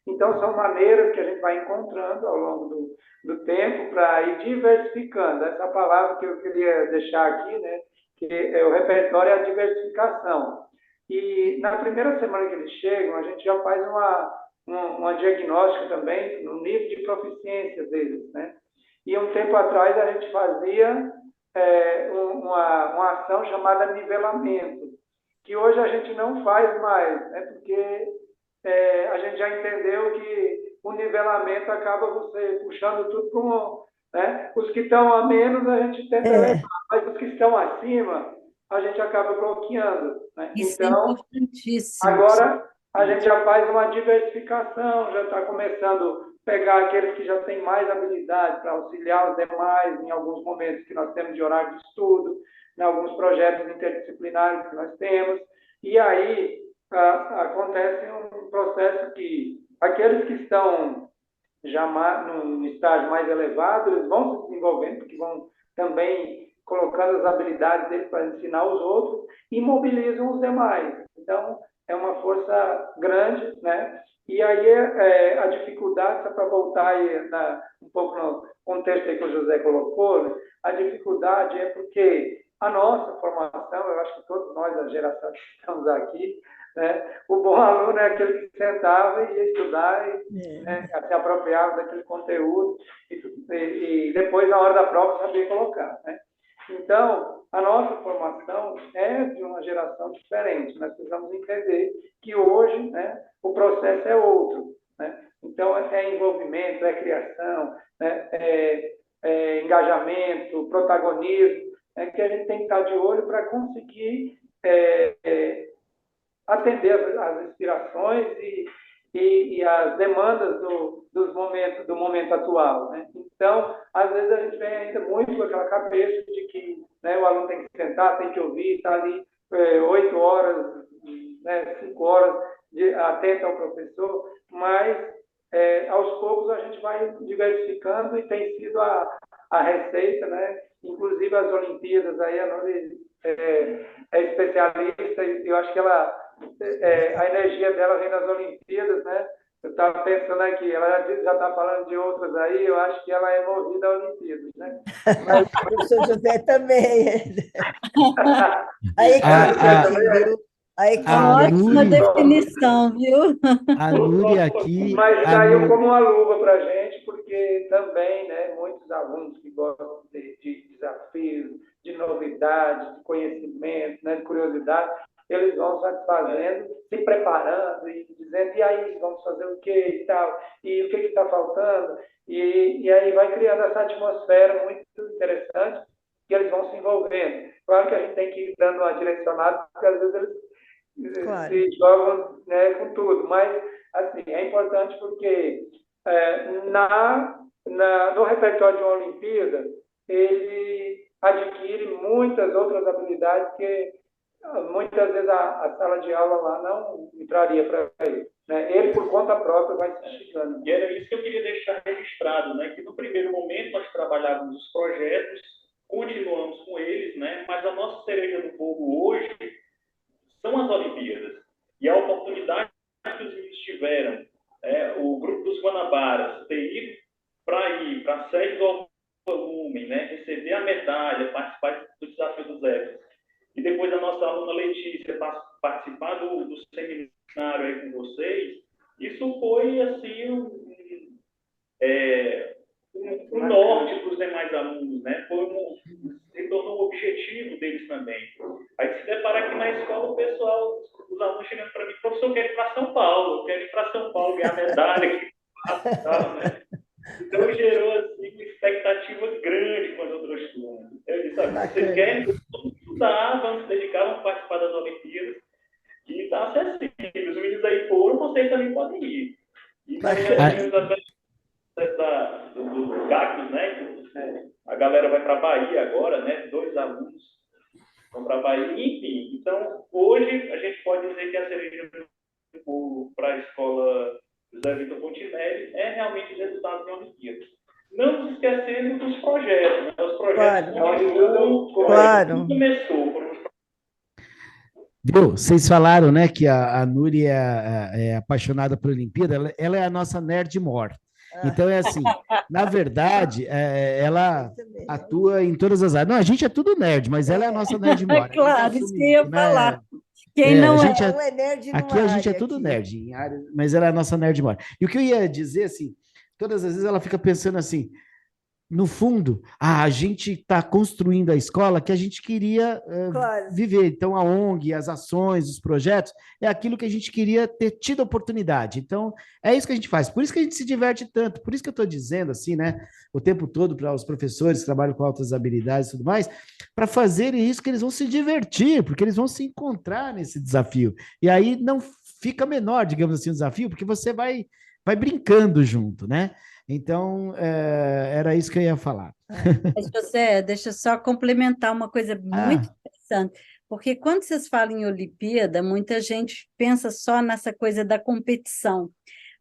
Então, são maneiras que a gente vai encontrando ao longo do tempo para ir diversificando. Essa palavra que eu queria deixar aqui, né, que é o repertório, é a diversificação. E na primeira semana que eles chegam, a gente já faz uma diagnóstica também no nível de proficiência deles, né? E um tempo atrás a gente fazia uma ação chamada nivelamento, que hoje a gente não faz mais, né? Porque a gente já entendeu que o nivelamento acaba você puxando tudo para né? Os que estão a menos a gente tenta levar, mas os que estão acima a gente acaba bloqueando, né? Isso é Então, importantíssimo. agora a gente já faz uma diversificação, já está começando pegar aqueles que já têm mais habilidade para auxiliar os demais em alguns momentos que nós temos de horário de estudo, em alguns projetos interdisciplinares que nós temos, e aí acontece um processo que aqueles que estão já num estágio mais elevado, eles vão se desenvolvendo, porque vão também colocando as habilidades deles para ensinar os outros e mobilizam os demais. Então, é uma força grande, né? E aí a dificuldade, só para voltar aí um pouco no contexto aí que o José colocou, né? A dificuldade é porque a nossa formação, eu acho que todos nós, a geração que estamos aqui, né? O bom aluno é aquele que sentava e ia estudar e né, se apropriava daquele conteúdo e depois, na hora da prova, sabia colocar, né? Então, a nossa formação é de uma geração diferente. Nós precisamos entender que hoje, né, o processo é outro, né? Então, é envolvimento, é criação, né, é engajamento, protagonismo, né, que a gente tem que estar de olho para conseguir atender as inspirações e as demandas do momento atual, né? Então, às vezes a gente vem ainda muito com aquela cabeça de que, né, o aluno tem que sentar, tem que ouvir, está ali 8 horas, né, 5 horas atento ao professor, mas aos poucos a gente vai diversificando e tem sido a receita, né? Inclusive as Olimpíadas, aí a Nori é especialista e eu acho que a energia dela vem das Olimpíadas, né? Eu estava pensando aqui, ela já está falando de outras aí, eu acho que ela é movida a Olimpíadas, né? Mas o professor José também. A equipe, viu? A equipe. Ótima definição, viu? A Núria aqui... Mas saiu como uma luva para a gente, porque também, né, muitos alunos que gostam de desafios, de novidades, de conhecimento, né, de curiosidade, eles vão satisfazendo, se preparando e dizendo, e aí, vamos fazer o quê e tal, e o que está faltando, e aí vai criando essa atmosfera muito interessante, que eles vão se envolvendo. Claro que a gente tem que ir dando uma direcionada, porque às vezes eles se jogam, né, com tudo, mas assim, é importante porque no repertório de uma Olimpíada, ele adquire muitas outras habilidades que muitas vezes a sala de aula lá não entraria para ele, né? Ele, por conta própria, vai se esticando. E era isso que eu queria deixar registrado, né? Que no primeiro momento nós trabalhávamos os projetos, continuamos com eles, né? Mas a nossa cereja do bolo hoje são as Olimpíadas. E a oportunidade que os meninos tiveram, o grupo dos Guanabaras, ter ido para a sede do Lumen, né? Receber a medalha, participar do desafio dos Ecos. E depois a nossa aluna Letícia participar do seminário aí com vocês, isso foi, assim, um norte para os demais alunos, né? Se tornou um objetivo deles também. Aí se depara aqui na escola, o pessoal, os alunos chegando para mim, professor, eu quero ir para São Paulo, eu quero ir para São Paulo, ganhar medalha, né? Então gerou, assim, uma expectativa grande com as outras turmas. Eu disse, vocês querem estudar, vamos se dedicar, vamos participar das Olimpíadas, e está acessível. Os meninos aí foram, vocês também podem ir. E também as meninas do Cactus, né? A galera vai para a Bahia agora, né? 2 alunos vão para a Bahia, enfim. Então, hoje, a gente pode dizer que a cereja do bolo para a escola José Victor Fontinelli é realmente os resultados da Olimpíada. Não nos esquecendo dos projetos, né? Os projetos claro. Começou. Viu? Vocês falaram, né, que a Núria é apaixonada por Olimpíada, ela é a nossa nerd mor. Então, é assim, na verdade, ela atua em todas as áreas. Não, a gente é tudo nerd, mas ela é a nossa nerd mor. Claro, isso que eu ia falar. Quem não é nerd aqui a gente é tudo nerd, em área, mas ela é a nossa nerd mor. E o que eu ia dizer, assim, todas as vezes ela fica pensando assim, no fundo, a gente está construindo a escola que a gente queria viver. Então, a ONG, as ações, os projetos, é aquilo que a gente queria ter tido oportunidade. Então, é isso que a gente faz. Por isso que a gente se diverte tanto. Por isso que eu estou dizendo, assim, né, o tempo todo para os professores que trabalham com altas habilidades e tudo mais, para fazerem isso que eles vão se divertir, porque eles vão se encontrar nesse desafio. E aí não fica menor, digamos assim, o desafio, porque você vai vai brincando junto, né? Então, era isso que eu ia falar. Mas, José, deixa eu só complementar uma coisa muito Ah, interessante, porque quando vocês falam em Olimpíada, muita gente pensa só nessa coisa da competição,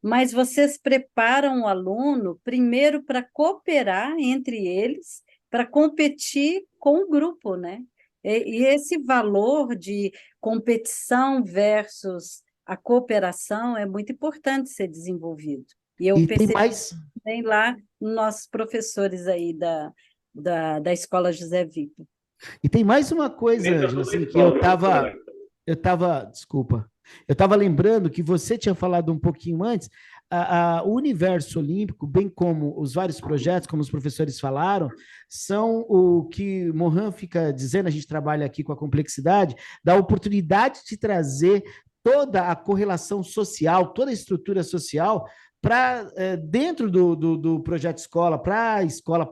mas vocês preparam o aluno primeiro para cooperar entre eles, para competir com o grupo, né? E esse valor de competição versus a cooperação é muito importante ser desenvolvido. E eu e tem percebi mais. bem lá nos nossos professores aí da Escola José Vitor. E tem mais uma coisa, Emenda Ângela, toda a assim, que escola, professora. desculpa, eu estava lembrando que você tinha falado um pouquinho antes, o universo olímpico, bem como os vários projetos, como os professores falaram, são o que Mohan fica dizendo, a gente trabalha aqui com a complexidade, da oportunidade de trazer toda a correlação social, toda a estrutura social para dentro do projeto escola, para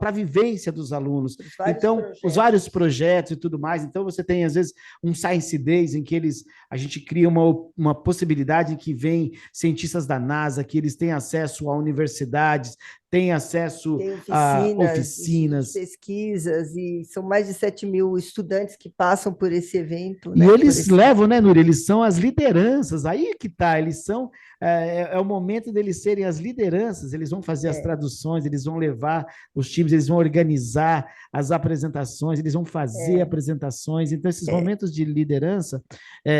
a vivência dos alunos. Então, os vários projetos e tudo mais. Então, você tem, às vezes, um Science Days em que a gente cria uma possibilidade em que vem cientistas da NASA, que eles têm acesso a universidades, têm acesso Tem a oficinas, oficinas. pesquisas, e são mais de 7.000 estudantes que passam por esse evento. E Né? eles levam, né, Núria? Eles são as lideranças, aí que tá, eles são, é o momento deles serem as lideranças, eles vão fazer as traduções, eles vão levar os times, eles vão organizar as apresentações, eles vão fazer apresentações, então esses momentos de liderança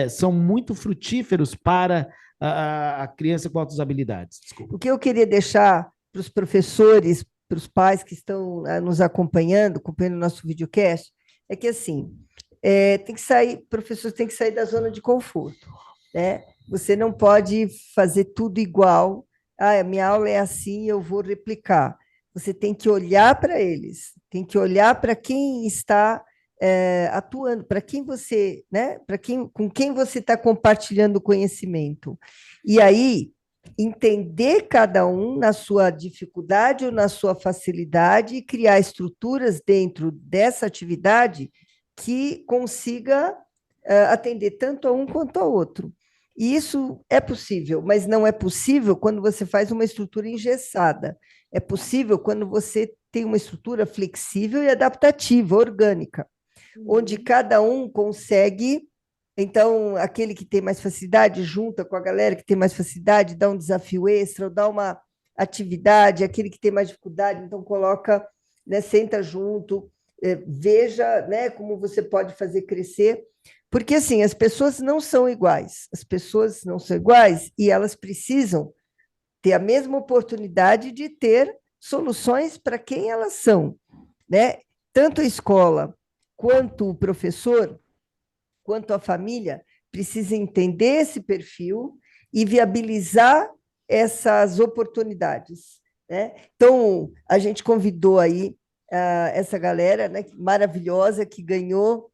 são muito frutíferos para a criança com altas habilidades. Desculpa. O que eu queria deixar para os professores, para os pais que estão nos acompanhando o nosso videocast, é que assim, tem que sair, professor tem que sair da zona de conforto, né? Você não pode fazer tudo igual. A minha aula é assim, eu vou replicar. Você tem que olhar para eles, tem que olhar para quem está atuando, para quem você, né? Com quem você está compartilhando o conhecimento. E aí, entender cada um na sua dificuldade ou na sua facilidade e criar estruturas dentro dessa atividade que consiga atender tanto a um quanto ao outro. E isso é possível, mas não é possível quando você faz uma estrutura engessada. É possível quando você tem uma estrutura flexível e adaptativa, orgânica, onde cada um consegue. Então, aquele que tem mais facilidade junta com a galera que tem mais facilidade, dá um desafio extra, ou dá uma atividade, aquele que tem mais dificuldade, então coloca, né, senta junto, veja, né, como você pode fazer crescer. Porque, assim, as pessoas não são iguais. As pessoas não são iguais e elas precisam ter a mesma oportunidade de ter soluções para quem elas são, né? Tanto a escola quanto o professor, quanto a família, precisa entender esse perfil e viabilizar essas oportunidades, né? Então, a gente convidou aí essa galera, né, maravilhosa que ganhou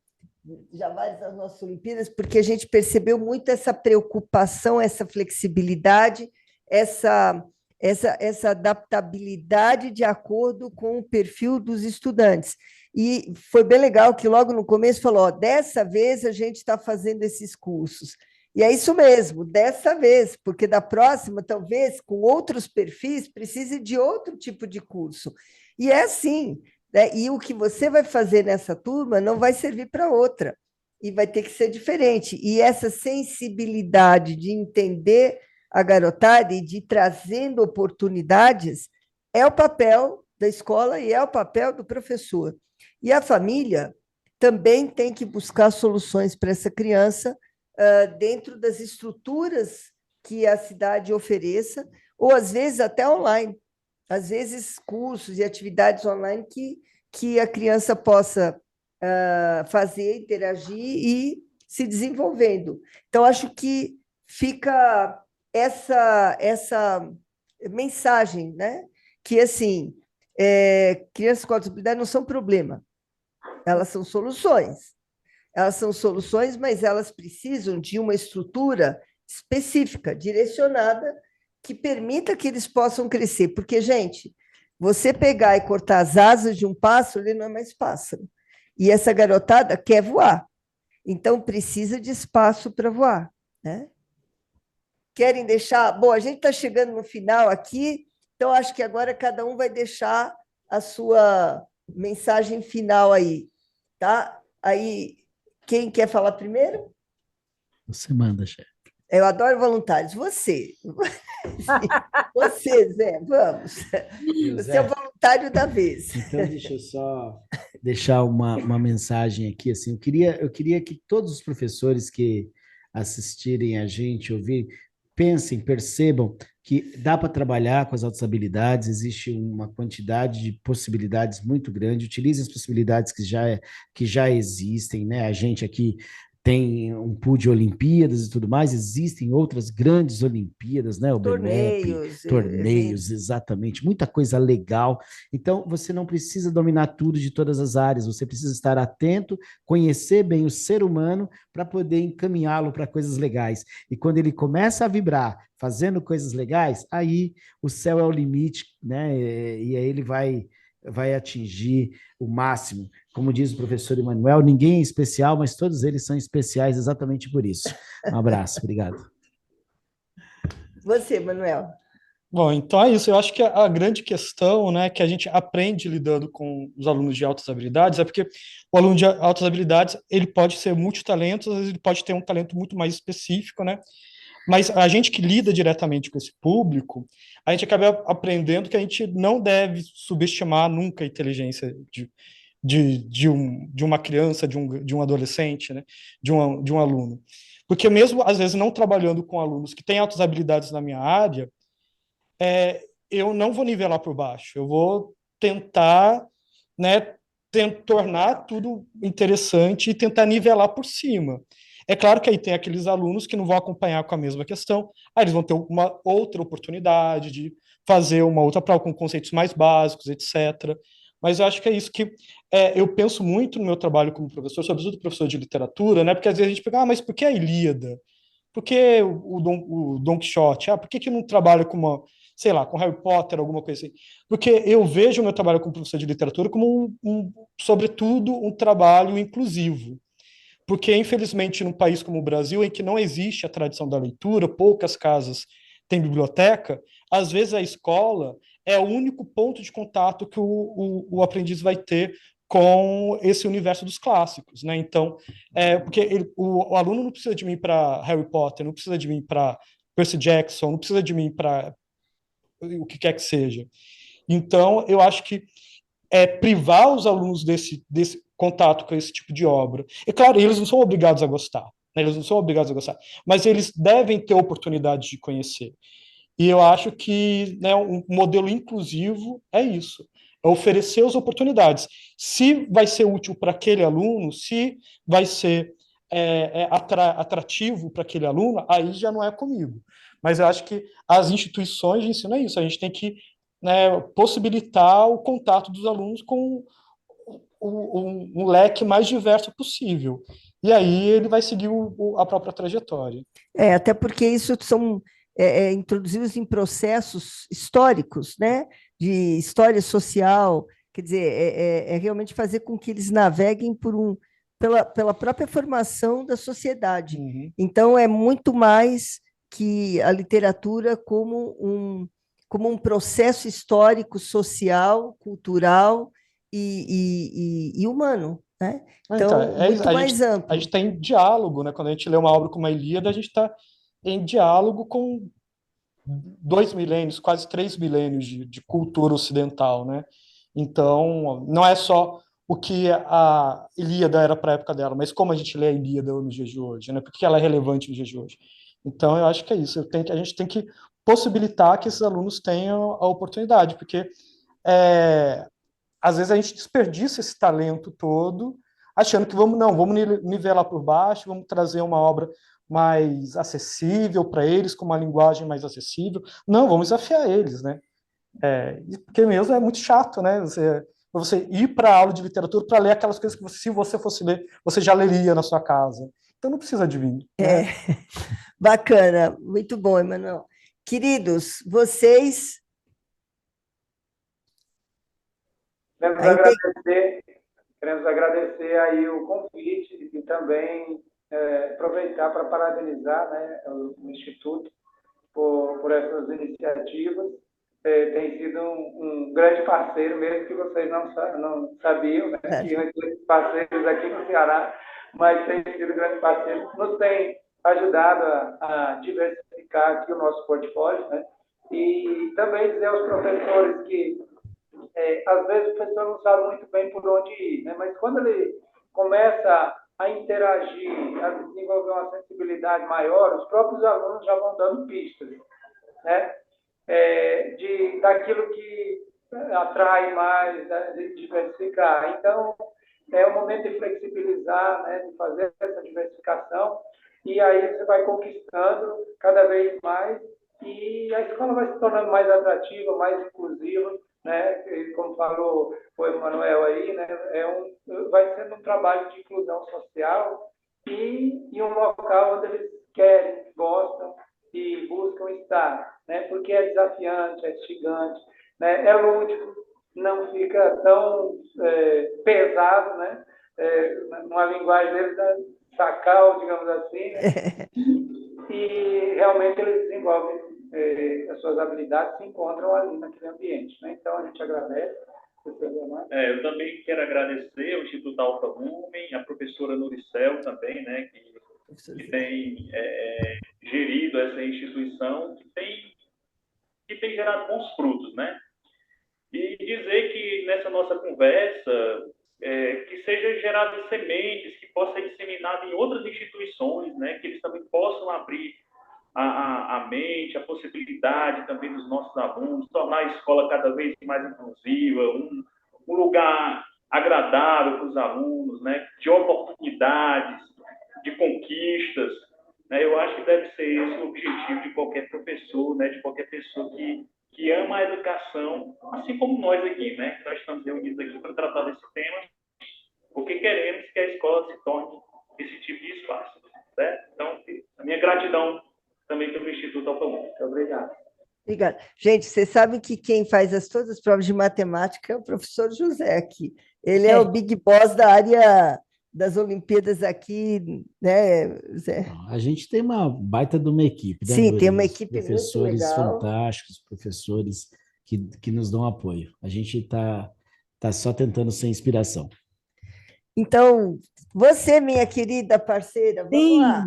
já várias das nossas Olimpíadas, porque a gente percebeu muito essa preocupação, essa flexibilidade, essa adaptabilidade de acordo com o perfil dos estudantes. E foi bem legal que logo no começo falou, dessa vez a gente está fazendo esses cursos. E é isso mesmo, dessa vez, porque da próxima, talvez, com outros perfis, precise de outro tipo de curso. E é assim, né? E o que você vai fazer nessa turma não vai servir para outra, e vai ter que ser diferente. E essa sensibilidade de entender a garotada e de ir trazendo oportunidades é o papel da escola e é o papel do professor. E a família também tem que buscar soluções para essa criança dentro das estruturas que a cidade ofereça, ou às vezes até online, às vezes cursos e atividades online que a criança possa fazer, interagir e se desenvolvendo. Então, acho que fica essa mensagem, né? Que, assim, crianças com disabilidade não são problema, elas são soluções. Elas são soluções, mas elas precisam de uma estrutura específica, direcionada, que permita que eles possam crescer. Porque, gente, você pegar e cortar as asas de um pássaro, ele não é mais pássaro. E essa garotada quer voar. Então, precisa de espaço para voar, né? querem deixar? Bom, a gente está chegando no final aqui, então acho que agora cada um vai deixar a sua mensagem final aí, tá? Aí, quem quer falar primeiro? Você manda, chefe. Eu adoro voluntários. Você. Você, Zé, vamos. Você é o Zé, voluntário da vez. então deixa eu só deixar uma mensagem aqui, assim, eu queria que todos os professores que assistirem a gente, ouvir, pensem, percebam que dá para trabalhar com as altas habilidades, existe uma quantidade de possibilidades muito grande, utilize as possibilidades que já existem, né? A gente aqui tem um pool de Olimpíadas e tudo mais, existem outras grandes Olimpíadas, né? O BMEP, Torneios, torneios, eventos. exatamente, muita coisa legal. Então, você não precisa dominar tudo de todas as áreas, você precisa estar atento, conhecer bem o ser humano para poder encaminhá-lo para coisas legais. E quando ele começa a vibrar, fazendo coisas legais, aí o céu é o limite, né? E aí ele vai atingir o máximo. Como diz o professor Emanuel, ninguém é especial, mas todos eles são especiais exatamente por isso. Um abraço, obrigado. Você, Manuel. Bom, então é isso. Eu acho que a grande questão, né, que a gente aprende lidando com os alunos de altas habilidades é porque o aluno de altas habilidades, ele pode ser multitalento, às vezes ele pode ter um talento muito mais específico, né? Mas a gente que lida diretamente com esse público, a gente acaba aprendendo que a gente não deve subestimar nunca a inteligência de uma criança, de um adolescente, né? De um aluno. Porque mesmo, às vezes, não trabalhando com alunos que têm altas habilidades na minha área, eu não vou nivelar por baixo, eu vou tentar, né, tornar tudo interessante e tentar nivelar por cima. É claro que aí tem aqueles alunos que não vão acompanhar com a mesma questão, aí eles vão ter uma outra oportunidade de fazer uma outra prova com conceitos mais básicos, etc. Mas eu acho que é isso que eu penso muito no meu trabalho como professor, sobretudo professor de literatura, né? Porque às vezes a gente pega, mas por que a Ilíada? Por que o Don Quixote? Por que não trabalha com uma, sei lá, com Harry Potter, alguma coisa assim? Porque eu vejo o meu trabalho como professor de literatura como, sobretudo, um trabalho inclusivo. Porque, infelizmente, num país como o Brasil, em que não existe a tradição da leitura, poucas casas têm biblioteca, às vezes a escola é o único ponto de contato que o aprendiz vai ter com esse universo dos clássicos, né? Então, porque o aluno não precisa de mim para Harry Potter, não precisa de mim para Percy Jackson, não precisa de mim para o que quer que seja. Então, eu acho que privar os alunos desse contato com esse tipo de obra. E, claro, eles não são obrigados a gostar, né? Eles não são obrigados a gostar, mas eles devem ter oportunidade de conhecer. E eu acho que, né, um modelo inclusivo é isso, é oferecer as oportunidades. Se vai ser útil para aquele aluno, se vai ser atrativo para aquele aluno, aí já não é comigo. Mas eu acho que as instituições de ensino é isso, a gente tem que, né, possibilitar o contato dos alunos com um leque mais diverso possível. E aí ele vai seguir a própria trajetória. Até porque isso são introduzidos em processos históricos, né? De história social, quer dizer, realmente fazer com que eles naveguem pela própria formação da sociedade. Uhum. Então, é muito mais que a literatura como um processo histórico, social, cultural e humano, né? Então, muito mais A gente amplo. está em diálogo, né? Quando a gente lê uma obra como a Ilíada, a gente está em diálogo com 2 milênios, quase 3 milênios de cultura ocidental, né? Então, não é só o que a Ilíada era para a época dela, mas como a gente lê a Ilíada nos dias de hoje, né? Por que ela é relevante nos dias de hoje? Então, eu acho que é isso. A gente tem que possibilitar que esses alunos tenham a oportunidade, porque é, às vezes a gente desperdiça esse talento todo, achando que vamos nivelar por baixo, vamos trazer uma obra mais acessível para eles, com uma linguagem mais acessível. Não, vamos desafiar eles, né? Porque mesmo é muito chato, né? Você ir para a aula de literatura para ler aquelas coisas que se você fosse ler, você já leria na sua casa. Então não precisa de mim, né? Bacana, muito bom, Emanuel. Queridos, vocês. Queremos Aí tem... agradecer, queremos agradecer aí o convite e também aproveitar para parabenizar, né, o Instituto essas iniciativas. Tem sido um grande parceiro, mesmo que vocês não sabiam, né, que antes parceiros aqui no Ceará, mas tem sido grande parceiro, nos tem ajudado a diversificar aqui o nosso portfólio, né, e também dizer aos professores que, às vezes, o professor não sabe muito bem por onde ir, né, mas quando ele começa a interagir, a desenvolver uma sensibilidade maior, os próprios alunos já vão dando pistas, né? Daquilo que atrai mais, né? De diversificar. Então, é o momento de flexibilizar, né? De fazer essa diversificação, e aí você vai conquistando cada vez mais, e a escola vai se tornando mais atrativa, mais inclusiva, né? E como falou o Emanuel aí, né? Vai sendo um trabalho de inclusão social e um local onde eles querem, gostam e buscam estar, né? Porque é desafiante, é instigante, né? É lúdico, não fica tão pesado, né? Numa linguagem deles, sacal, digamos assim, né? E realmente eles desenvolvem as suas habilidades, se encontram ali naquele ambiente, né? Então a gente agradece. Eu também quero agradecer ao Instituto Alfa Lumen, a professora Nuricel também, né, que tem gerido essa instituição, que tem gerado bons frutos, né? E dizer que nessa nossa conversa, que seja gerado sementes, que possa ser disseminado em outras instituições, né, que eles também possam abrir a mente, a possibilidade também dos nossos alunos, tornar a escola cada vez mais inclusiva, um lugar agradável para os alunos, né, de oportunidades, de conquistas, né. Eu acho que deve ser esse o objetivo de qualquer professor, né, de qualquer pessoa que ama a educação, assim como nós aqui, né, que nós estamos reunidos aqui para tratar desse tema, porque queremos que a escola se torne esse tipo de espaço, certo? Então, a minha gratidão também pelo Instituto Alfa Lumen. Muito obrigado. Obrigada. Gente, vocês sabem que quem faz todas as provas de matemática é o professor José aqui. Ele é o big boss da área das Olimpíadas aqui, né, Zé? A gente tem uma baita de uma equipe, né, Sim, tem uma Norias? equipe muito Professores legal. fantásticos, professores que nos dão apoio. A gente está só tentando ser inspiração. Então, você, minha querida parceira, vamos lá.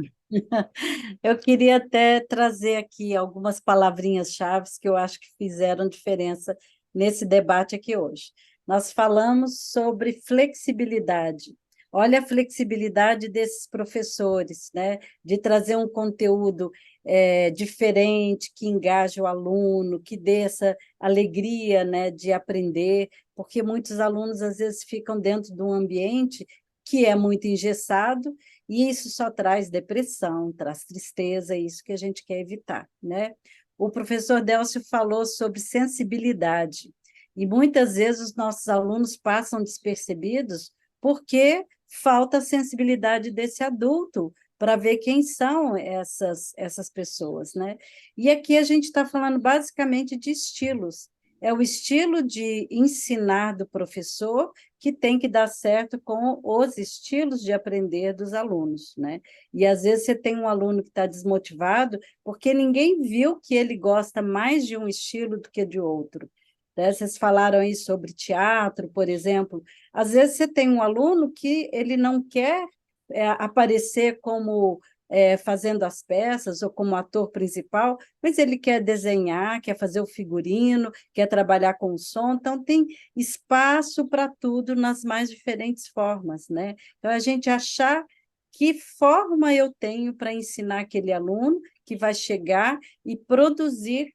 Eu queria até trazer aqui algumas palavrinhas-chave que eu acho que fizeram diferença nesse debate aqui hoje. Nós falamos sobre flexibilidade. Olha a flexibilidade desses professores, né? De trazer um conteúdo diferente, que engaje o aluno, que dê essa alegria, né, de aprender, porque muitos alunos, às vezes, ficam dentro de um ambiente que é muito engessado, e isso só traz depressão, traz tristeza, é isso que a gente quer evitar, né? O professor Délcio falou sobre sensibilidade, e muitas vezes os nossos alunos passam despercebidos porque falta a sensibilidade desse adulto para ver quem são essas pessoas, né? E aqui a gente está falando basicamente de estilos. É o estilo de ensinar do professor que tem que dar certo com os estilos de aprender dos alunos, né? E às vezes você tem um aluno que está desmotivado porque ninguém viu que ele gosta mais de um estilo do que de outro. Né? Vocês falaram aí sobre teatro, por exemplo. Às vezes você tem um aluno que ele não quer aparecer como fazendo as peças ou como ator principal, mas ele quer desenhar, quer fazer o figurino, quer trabalhar com o som, então tem espaço para tudo nas mais diferentes formas, né? Então, a gente achar que forma eu tenho para ensinar aquele aluno que vai chegar e produzir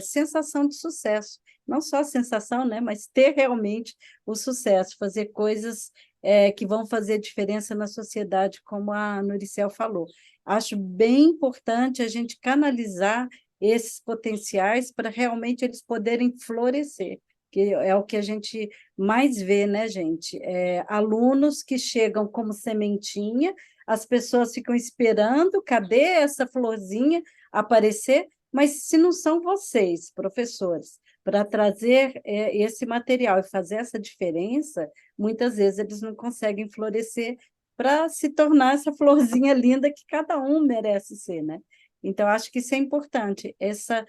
sensação de sucesso. Não só a sensação, né, mas ter realmente o sucesso, fazer coisas que vão fazer diferença na sociedade, como a Nuricel falou. Acho bem importante a gente canalizar esses potenciais para realmente eles poderem florescer, que é o que a gente mais vê, né, gente? Alunos que chegam como sementinha, as pessoas ficam esperando, cadê essa florzinha aparecer? Mas se não são vocês, professores, para trazer esse material e fazer essa diferença, muitas vezes eles não conseguem florescer para se tornar essa florzinha linda que cada um merece ser, né? Então, acho que isso é importante, essa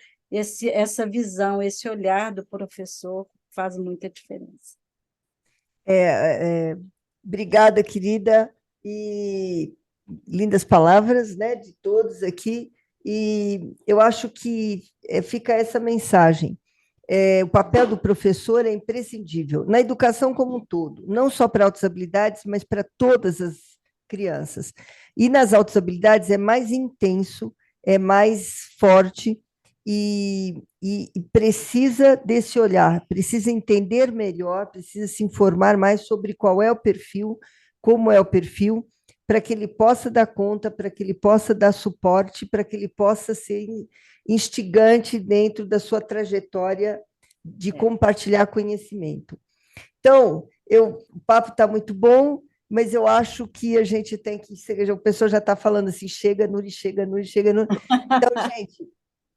visão, esse olhar do professor faz muita diferença. Obrigada, querida, e lindas palavras, né, de todos aqui, e eu acho que fica essa mensagem. O papel do professor é imprescindível na educação como um todo, não só para altas habilidades, mas para todas as crianças. E nas altas habilidades é mais intenso, é mais forte e precisa desse olhar, precisa entender melhor, precisa se informar mais sobre qual é o perfil, como é o perfil, para que ele possa dar conta, para que ele possa dar suporte, para que ele possa ser instigante dentro da sua trajetória de compartilhar conhecimento. Então, o papo está muito bom, mas eu acho que a gente tem que... O pessoal já está falando assim, chega, Nuri, chega, Nuri, chega, Nuri. Então, gente,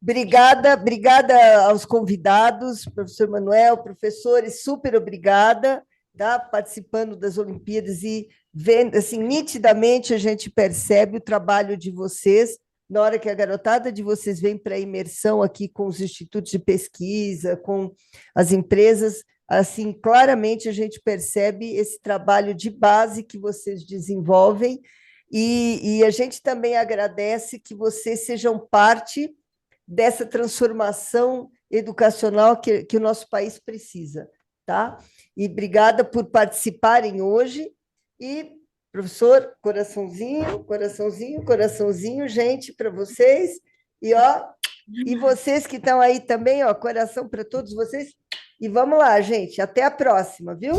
obrigada aos convidados, professor Manuel, professores, super obrigada, tá? Participando das Olimpíadas e vendo, assim, nitidamente a gente percebe o trabalho de vocês, na hora que a garotada de vocês vem para a imersão aqui com os institutos de pesquisa, com as empresas, assim, claramente a gente percebe esse trabalho de base que vocês desenvolvem e a gente também agradece que vocês sejam parte dessa transformação educacional que o nosso país precisa, tá? E obrigada por participarem hoje e professor, coraçãozinho, coraçãozinho, coraçãozinho, gente, para vocês. E vocês que estão aí também, coração para todos vocês. E vamos lá, gente. Até a próxima, viu?